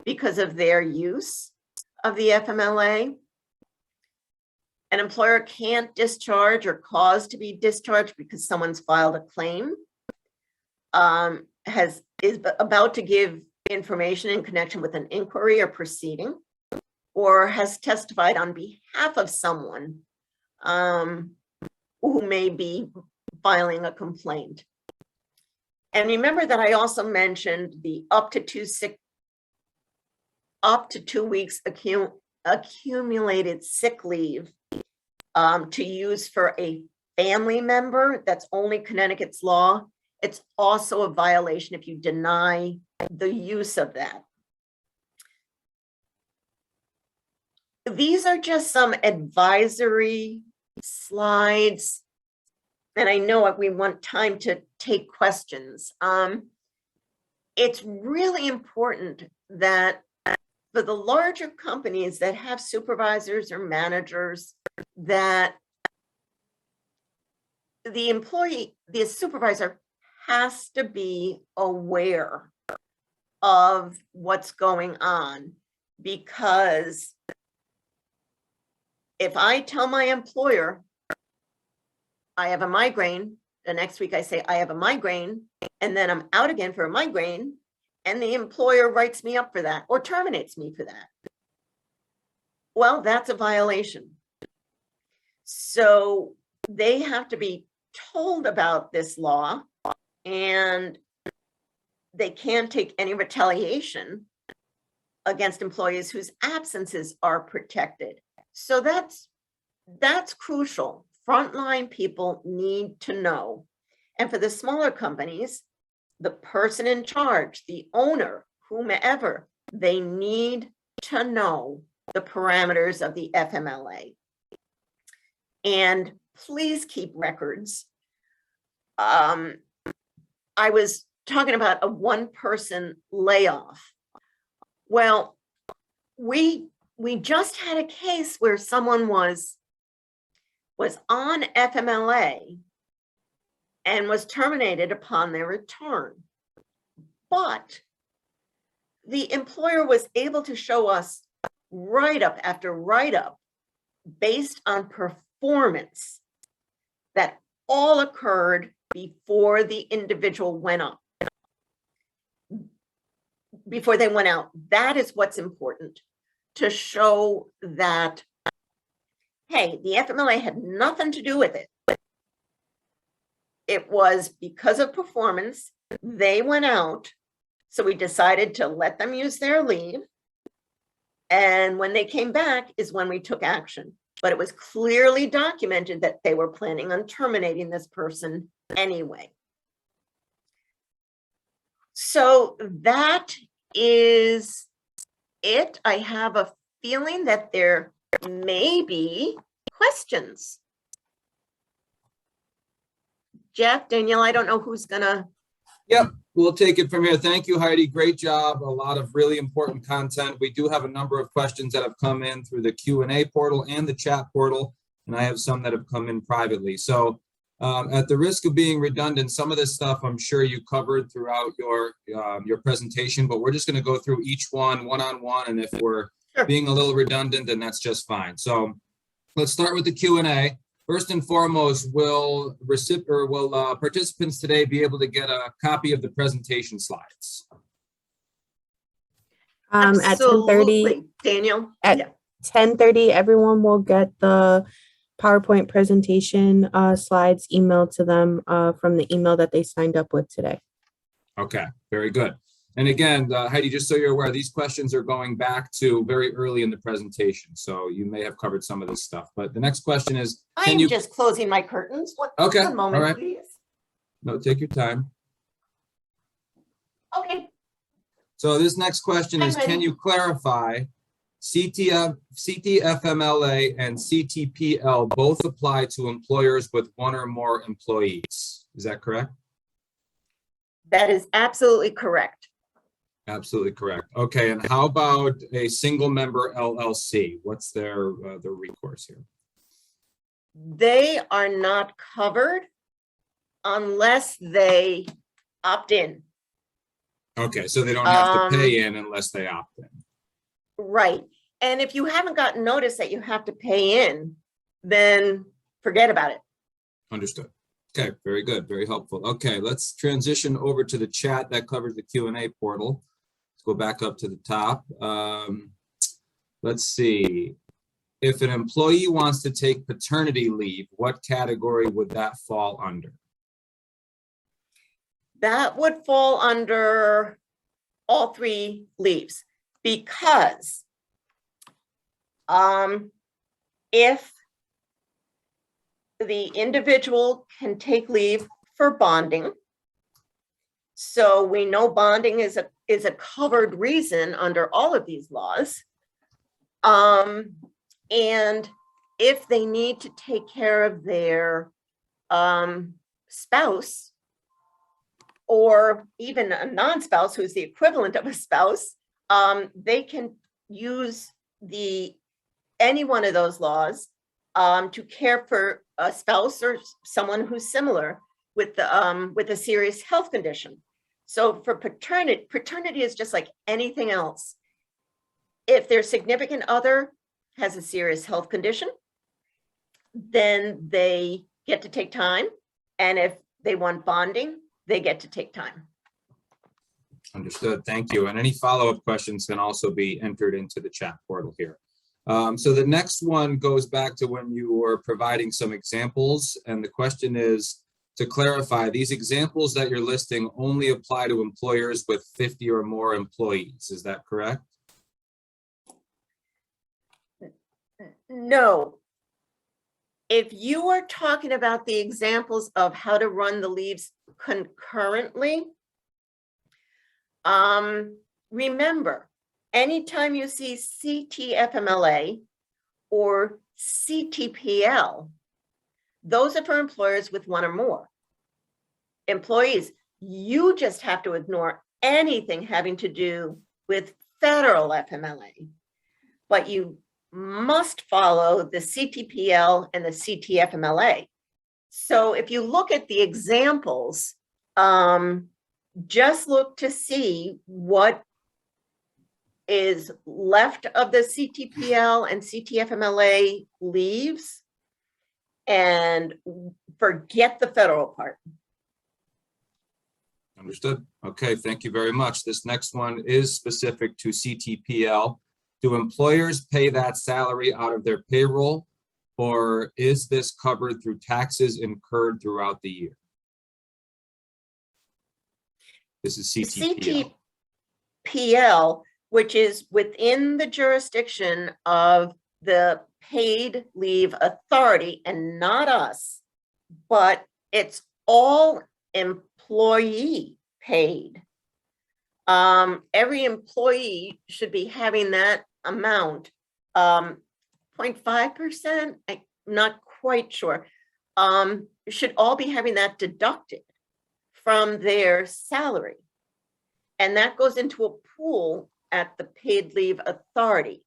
because of their use of the FMLA. An employer can't discharge or cause to be discharged because someone's filed a claim, is about to give information in connection with an inquiry or proceeding, or has testified on behalf of someone who may be filing a complaint. And remember that I also mentioned the up to 2 weeks accumulated sick leave to use for a family member. That's only Connecticut's law. It's also a violation if you deny the use of that. These are just some advisory slides, and I know we want time to take questions. It's really important that for the larger companies that have supervisors or managers, that the supervisor has to be aware of what's going on, because if I tell my employer I have a migraine, the next week I say I have a migraine, and then I'm out again for a migraine, and the employer writes me up for that or terminates me for that, well, that's a violation. So they have to be told about this law, and they can't take any retaliation against employees whose absences are protected. So that's crucial. Frontline people need to know. And for the smaller companies, the person in charge, the owner, whomever, they need to know the parameters of the FMLA. And please keep records. I was talking about a 1-person layoff. Well, we just had a case where someone was on FMLA and was terminated upon their return. but the employer was able to show us write-up after write-up based on performance that all occurred before the individual went up, before they went out. That is what's important, to show that, hey, the FMLA had nothing to do with it. It was because of performance, they went out, so we decided to let them use their leave. And when they came back is when we took action. But it was clearly documented that they were planning on terminating this person anyway. So that is it. I have a feeling that there may be questions. Jeff, Danielle, I don't know who's gonna. Yep, we'll take it from here. Thank you, Heidi. Great job. A lot of really important content. We do have a number of questions that have come in through the Q&A portal and the chat portal, and I have some that have come in privately. So at the risk of being redundant, some of this stuff I'm sure you covered throughout your presentation, but we're just going to go through each one one-on-one, and if we're being a little redundant, then that's just fine. So let's start with the Q&A. First and foremost, will participants today be able to get a copy of the presentation slides? At 10:30, Daniel. At 10:30, everyone will get the PowerPoint presentation slides emailed to them from the email that they signed up with today. Okay, very good. And again, Heidi, just so you're aware, these questions are going back to very early in the presentation, so you may have covered some of this stuff. But the next question is, I'm just closing my curtains. Okay, one moment, all right. please. No, take your time. Okay. So this next question is, can you clarify CTFMLA and CTPL both apply to employers with one or more employees? Is that correct? That is absolutely correct. Absolutely correct. Okay, and how about a single member LLC? What's their recourse here? They are not covered unless they opt in. Okay, so they don't have to pay in unless they opt in. Right. And if you haven't gotten notice that you have to pay in, then forget about it. Understood. Okay, very good, very helpful. Okay, let's transition over to the chat that covers the Q&A portal. Let's go back up to the top. Let's see. If an employee wants to take paternity leave, what category would that fall under? That would fall under all three leaves, because if the individual can take leave for bonding, so we know bonding is a covered reason under all of these laws, and if they need to take care of their spouse, or even a non-spouse who's the equivalent of a spouse, they can use any one of those laws to care for a spouse or someone who's similar with a serious health condition. So for paternity is just like anything else. If their significant other has a serious health condition, then they get to take time. And if they want bonding, they get to take time. Understood. Thank you. And any follow-up questions can also be entered into the chat portal here. So the next one goes back to when you were providing some examples. And the question is, to clarify, these examples that you're listing only apply to employers with 50 or more employees. Is that correct? No. If you are talking about the examples of how to run the leaves concurrently, remember, anytime you see CTFMLA or CTPL, those are for employers with one or more employees. You just have to ignore anything having to do with federal FMLA, but you must follow the CTPL and the CTFMLA. So if you look at the examples, just look to see what is left of the CTPL and CTFMLA leaves and forget the federal part. Understood. Okay, thank you very much. This next one is specific to CTPL. Do employers pay that salary out of their payroll, or is this covered through taxes incurred throughout the year? This is CTPL. CTPL, which is within the jurisdiction of the paid leave authority and not us, but it's all employee paid. Every employee should be having that amount, 0.5%, I'm not quite sure, should all be having that deducted from their salary. And that goes into a pool at the paid leave authority.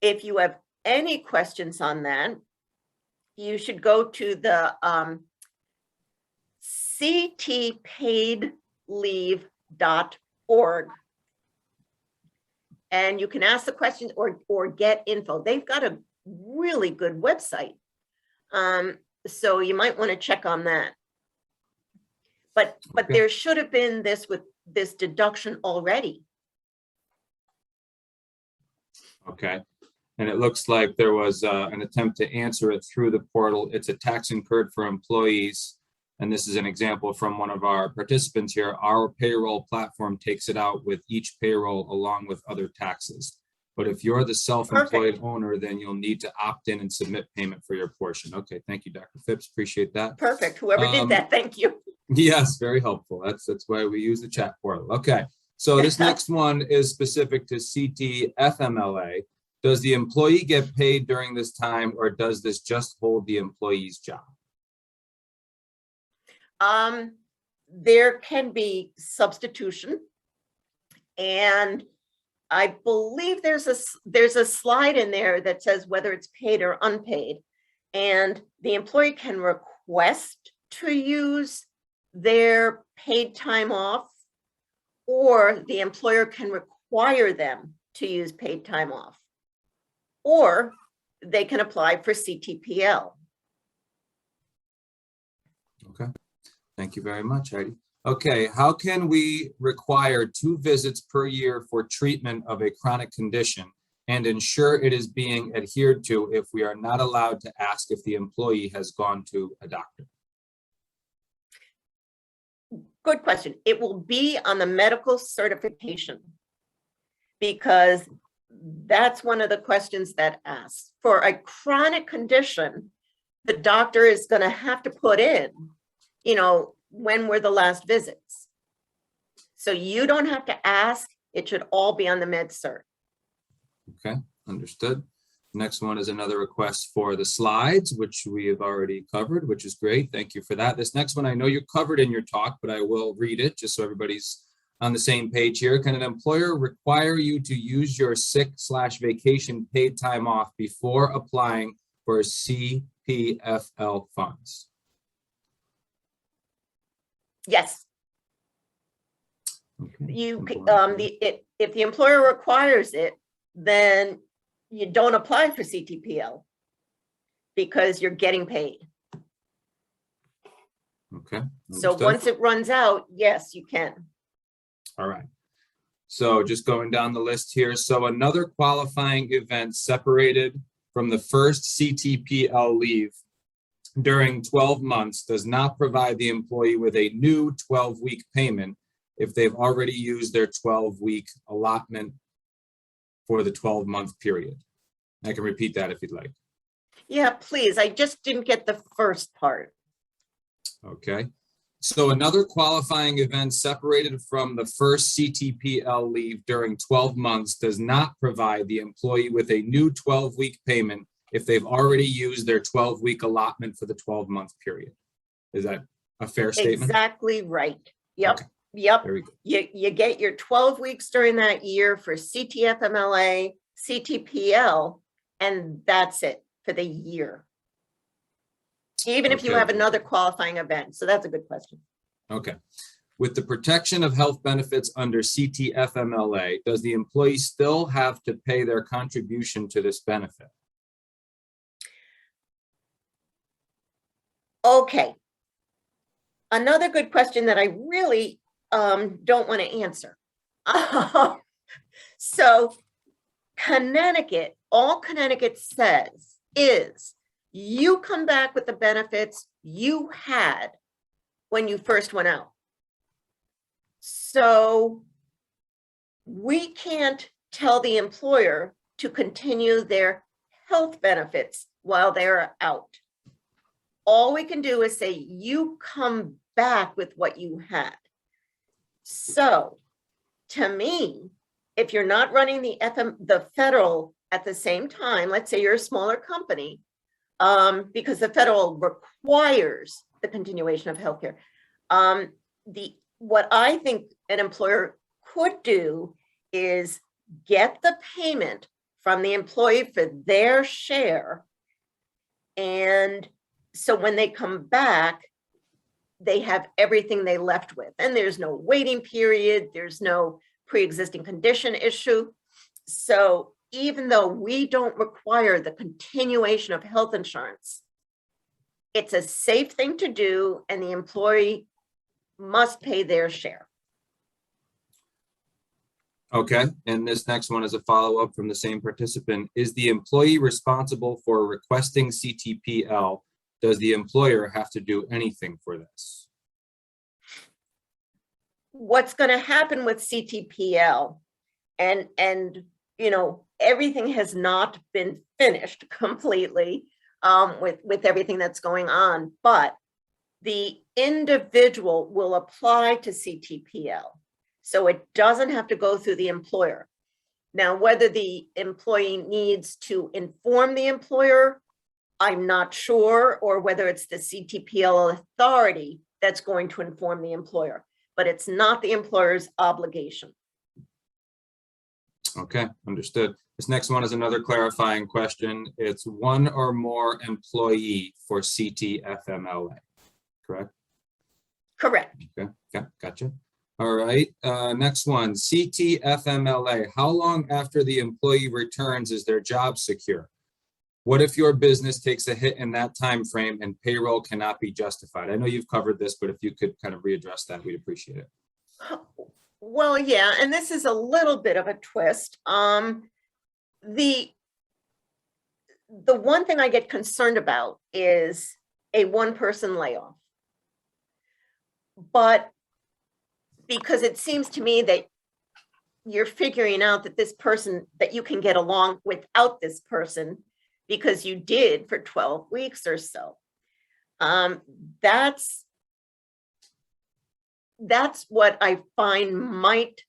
If you have any questions on that, you should go to the ctpaidleave.org. And you can ask the questions or get info. They've got a really good website. So you might want to check on that. But Okay. there should have been this with this deduction already. Okay. And it looks like there was an attempt to answer it through the portal. It's a tax incurred for employees. And this is an example from one of our participants here. Our payroll platform takes it out with each payroll along with other taxes. But if you're the self-employed owner, then you'll need to opt in and submit payment for your portion. Okay, thank you, Dr. Phipps. Appreciate that. Perfect. Whoever did that, thank you. Yes, very helpful. That's why we use the chat portal. Okay, so this next one is specific to CTFMLA. Does the employee get paid during this time, or does this just hold the employee's job? There can be substitution, and I believe there's a slide in there that says whether it's paid or unpaid, and the employee can request to use their paid time off, or the employer can require them to use paid time off, or they can apply for CTPL. Okay, thank you very much, Heidi. Okay, how can we require 2 visits per year for treatment of a chronic condition and ensure it is being adhered to if we are not allowed to ask if the employee has gone to a doctor? Good question. It will be on the medical certification, because that's one of the questions that asks. For a chronic condition, the doctor is going to have to put in, when were the last visits? So you don't have to ask. It should all be on the med cert. Okay, understood. Next one is another request for the slides, which we have already covered, which is great. Thank you for that. This next one, I know you covered in your talk, but I will read it just so everybody's on the same page here. Can an employer require you to use your sick/vacation paid time off before applying for CPFL funds? Yes. Okay. If the employer requires it, then you don't apply for CTPL because you're getting paid. Okay. So Understood. once it runs out, yes, you can. All right. So just going down the list here. So another qualifying event separated from the first CTPL leave during 12 months does not provide the employee with a new 12-week payment if they've already used their 12-week allotment for the 12-month period. I can repeat that if you'd like. Yeah, please. I just didn't get the first part. Okay. So another qualifying event separated from the first CTPL leave during 12 months does not provide the employee with a new 12-week payment if they've already used their 12-week allotment for the 12-month period. Is that a fair statement? Exactly right. Yep. Okay. Yep. Very good. You get your 12 weeks during that year for CTFMLA, CTPL, and that's it for the year. Even if you Okay. have another qualifying event. So that's a good question. Okay. With the protection of health benefits under CTFMLA, does the employee still have to pay their contribution to this benefit? Okay. Another good question that I really don't want to answer. So Connecticut, all Connecticut says is you come back with the benefits you had when you first went out. So we can't tell the employer to continue their health benefits while they're out. All we can do is say, you come back with what you had. So to me, if you're not running the federal at the same time, let's say you're a smaller company, because the federal requires the continuation of healthcare. What I think an employer could do is get the payment from the employee for their share. And so when they come back, they have everything they left with, and there's no waiting period, there's no pre-existing condition issue. So even though we don't require the continuation of health insurance, it's a safe thing to do, and the employee must pay their share. Okay, and this next one is a follow-up from the same participant. Is the employee responsible for requesting CTPL? Does the employer have to do anything for this? What's going to happen with CTPL, and you know, everything has not been finished completely with everything that's going on, but the individual will apply to CTPL. So it doesn't have to go through the employer. Now, whether the employee needs to inform the employer, I'm not sure, or whether it's the CTPL authority that's going to inform the employer, but it's not the employer's obligation. Okay, understood. This next one is another clarifying question. It's one or more employee for CTFMLA, correct? Correct. Okay, yeah, gotcha. All right, next one, CTFMLA. How long after the employee returns is their job secure? What if your business takes a hit in that time frame and payroll cannot be justified? I know you've covered this, but if you could kind of readdress that, we'd appreciate it. Well, yeah, and this is a little bit of a twist. The one thing I get concerned about is a one-person layoff. But because it seems to me that you're figuring out that this person, that you can get along without this person because you did for 12 weeks or so. That's what I find might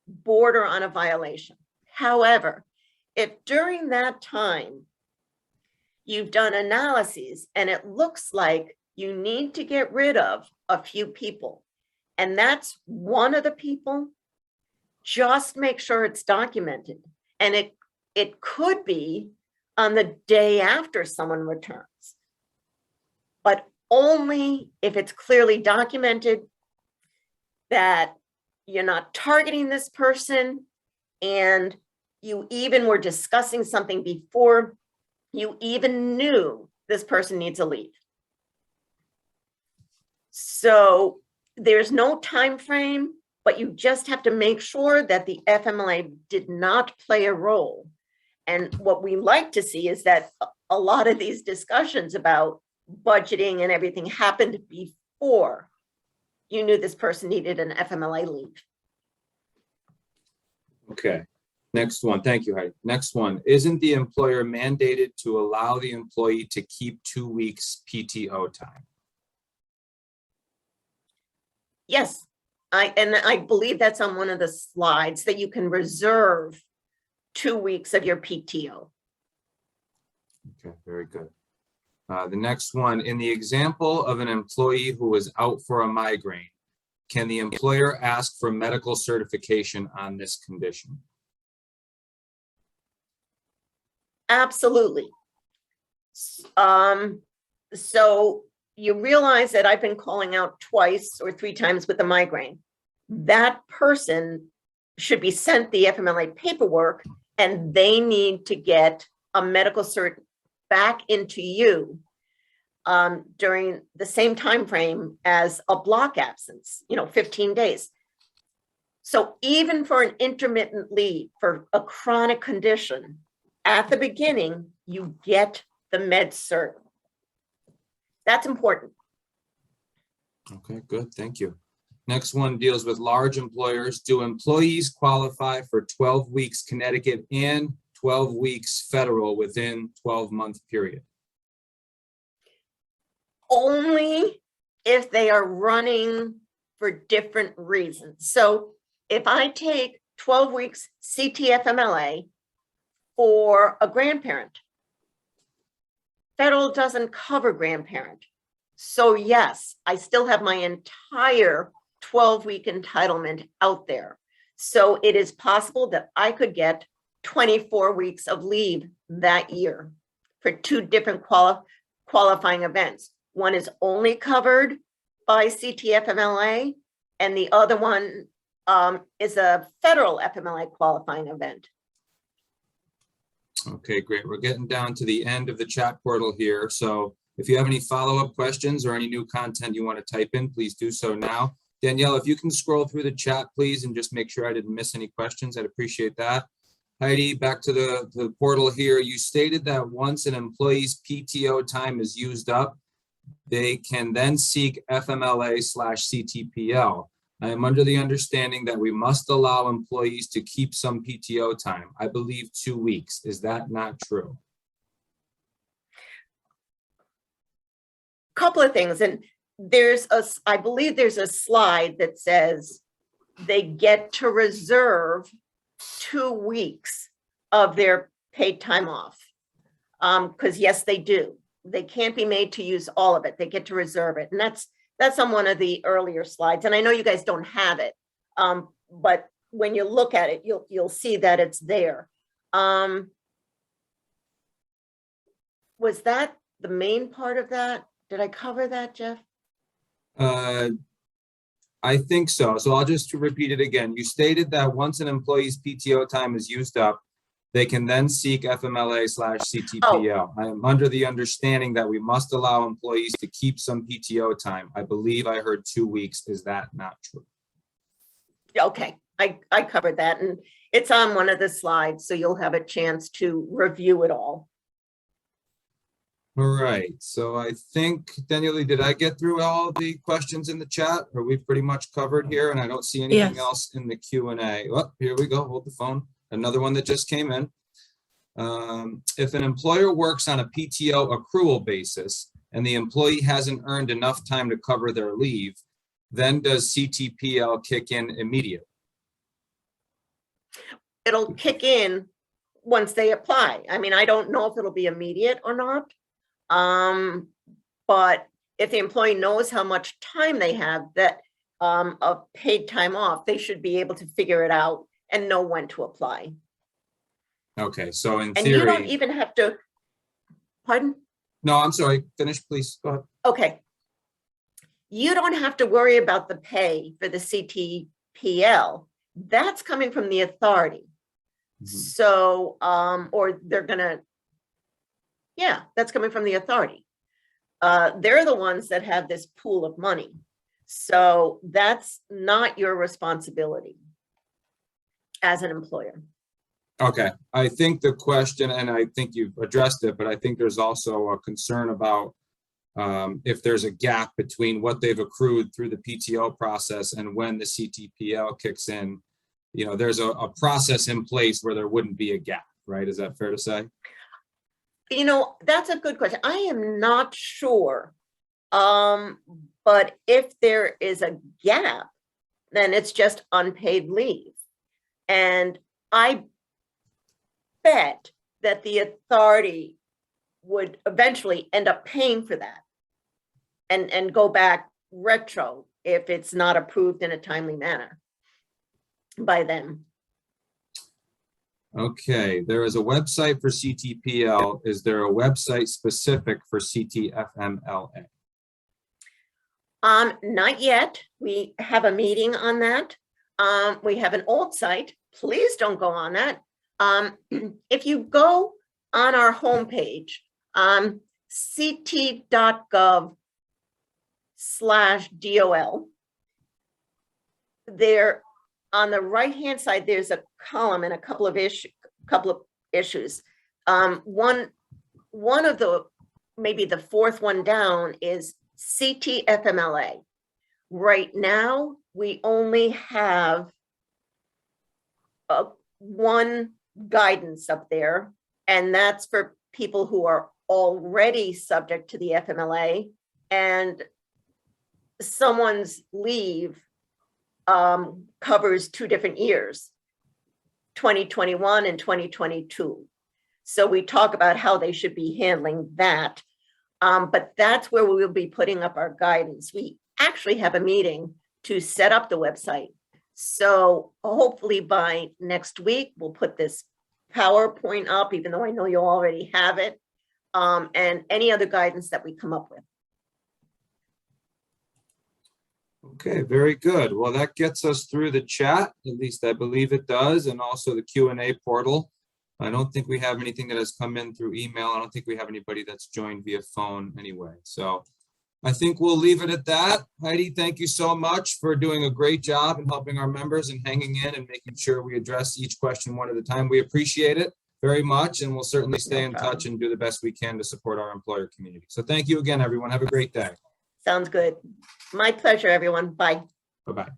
border on a violation. However, if during that time you've done analyses and it looks like you need to get rid of a few people, and that's one of the people, just make sure it's documented. And it could be on the day after someone returns, but only if it's clearly documented that you're not targeting this person, and you even were discussing something before you even knew this person needs a leave. So there's no time frame, but you just have to make sure that the FMLA did not play a role. And what we like to see is that a lot of these discussions about budgeting and everything happened before you knew this person needed an FMLA leave. Okay, next one. Thank you, Heidi. Next one. Isn't the employer mandated to allow the employee to keep 2 weeks PTO time? Yes, I believe that's on one of the slides, that you can reserve 2 weeks of your PTO. Okay, very good. The next one, in the example of an employee who is out for a migraine, can the employer ask for medical certification on this condition? Absolutely. So, you realize that I've been calling out twice or 3 times with a migraine. That person should be sent the FMLA paperwork, and they need to get a medical cert back into you during the same time frame as a block absence, 15 days. So even for an intermittent leave for a chronic condition, at the beginning, you get the med cert. That's important. Okay, good. Thank you. Next one deals with large employers. Do employees qualify for 12 weeks Connecticut and 12 weeks federal within 12-month period? Only if they are running for different reasons. So if I take 12 weeks CTFMLA for a grandparent, federal doesn't cover grandparent. So yes, I still have my entire 12-week entitlement out there. So it is possible that I could get 24 weeks of leave that year for 2 different qualifying events. One is only covered by CTFMLA, and the other one is a federal FMLA qualifying event. Okay, great. We're getting down to the end of the chat portal here. So if you have any follow-up questions or any new content you want to type in, please do so now. Danielle, if you can scroll through the chat, please, and just make sure I didn't miss any questions, I'd appreciate that. Heidi, back to the portal here. You stated that once an employee's PTO time is used up, they can then seek FMLA/CTPL. I am under the understanding that we must allow employees to keep some PTO time. I believe 2 weeks. Is that not true? Couple of things, and I believe there's a slide that says they get to reserve 2 weeks of their paid time off. Because yes, they do. They can't be made to use all of it. They get to reserve it. And that's on one of the earlier slides. And I know you guys don't have it, but when you look at it, you'll see that it's there. Was that the main part of that? Did I cover that, Jeff? I think so. So I'll just repeat it again. You stated that once an employee's PTO time is used up, they can then seek FMLA/CTPL. I am under the understanding that we must allow employees to keep some PTO time. I believe I heard 2 weeks. Is that not true? Okay, I covered that, and it's on one of the slides, so you'll have a chance to review it all. All right, so I think, Danielle, did I get through all the questions in the chat? Are we pretty much covered here? And I don't see anything Yes. else in the Q&A. Oh, here we go, hold the phone. Another one that just came in. If an employer works on a PTO accrual basis and the employee hasn't earned enough time to cover their leave, then does CTPL kick in immediately? It'll kick in once they apply. I mean, I don't know if it'll be immediate or not. But if the employee knows how much time they have that of paid time off, they should be able to figure it out and know when to apply. Okay, so in And you don't theory, even have to, pardon? no, I'm sorry, finish, please, go ahead. Okay. You don't have to worry about the pay for the CTPL. That's coming from the authority. So, or they're gonna, yeah, that's coming from the authority. They're the ones that have this pool of money. So that's not your responsibility as an employer. Okay, I think the question, and I think you've addressed it, but I think there's also a concern about if there's a gap between what they've accrued through the PTO process and when the CTPL kicks in. You know, there's a process in place where there wouldn't be a gap, right? Is that fair to say? You know, that's a good question. I am not sure. But if there is a gap, then it's just unpaid leave. And I bet that the authority would eventually end up paying for that and go back retro if it's not approved in a timely manner by them. Okay, there is a website for CTPL. Is there a website specific for CTFMLA? Not yet. We have a meeting on that. We have an old site. Please don't go on that. If you go on our homepage, ct.gov/DOL, there on the right-hand side, there's a column and a couple of issues. One of the, maybe the fourth one down is CTFMLA. Right now, we only have one guidance up there, and that's for people who are already subject to the FMLA, and someone's leave covers 2 different years, 2021 and 2022. So we talk about how they should be handling that. But that's where we will be putting up our guidance. We actually have a meeting to set up the website. So hopefully by next week, we'll put this PowerPoint up, even though I know you already have it, and any other guidance that we come up with. Okay, very good. Well, that gets us through the chat, at least I believe it does, and also the Q&A portal. I don't think we have anything that has come in through email. I don't think we have anybody that's joined via phone anyway. So I think we'll leave it at that. Heidi, thank you so much for doing a great job and helping our members and hanging in and making sure we address each question one at a time. We appreciate it very much, and we'll certainly stay in touch and do the best we can to support our employer community. So thank you again, everyone. Have a great day. Sounds good. My pleasure, everyone. Bye. Bye-bye.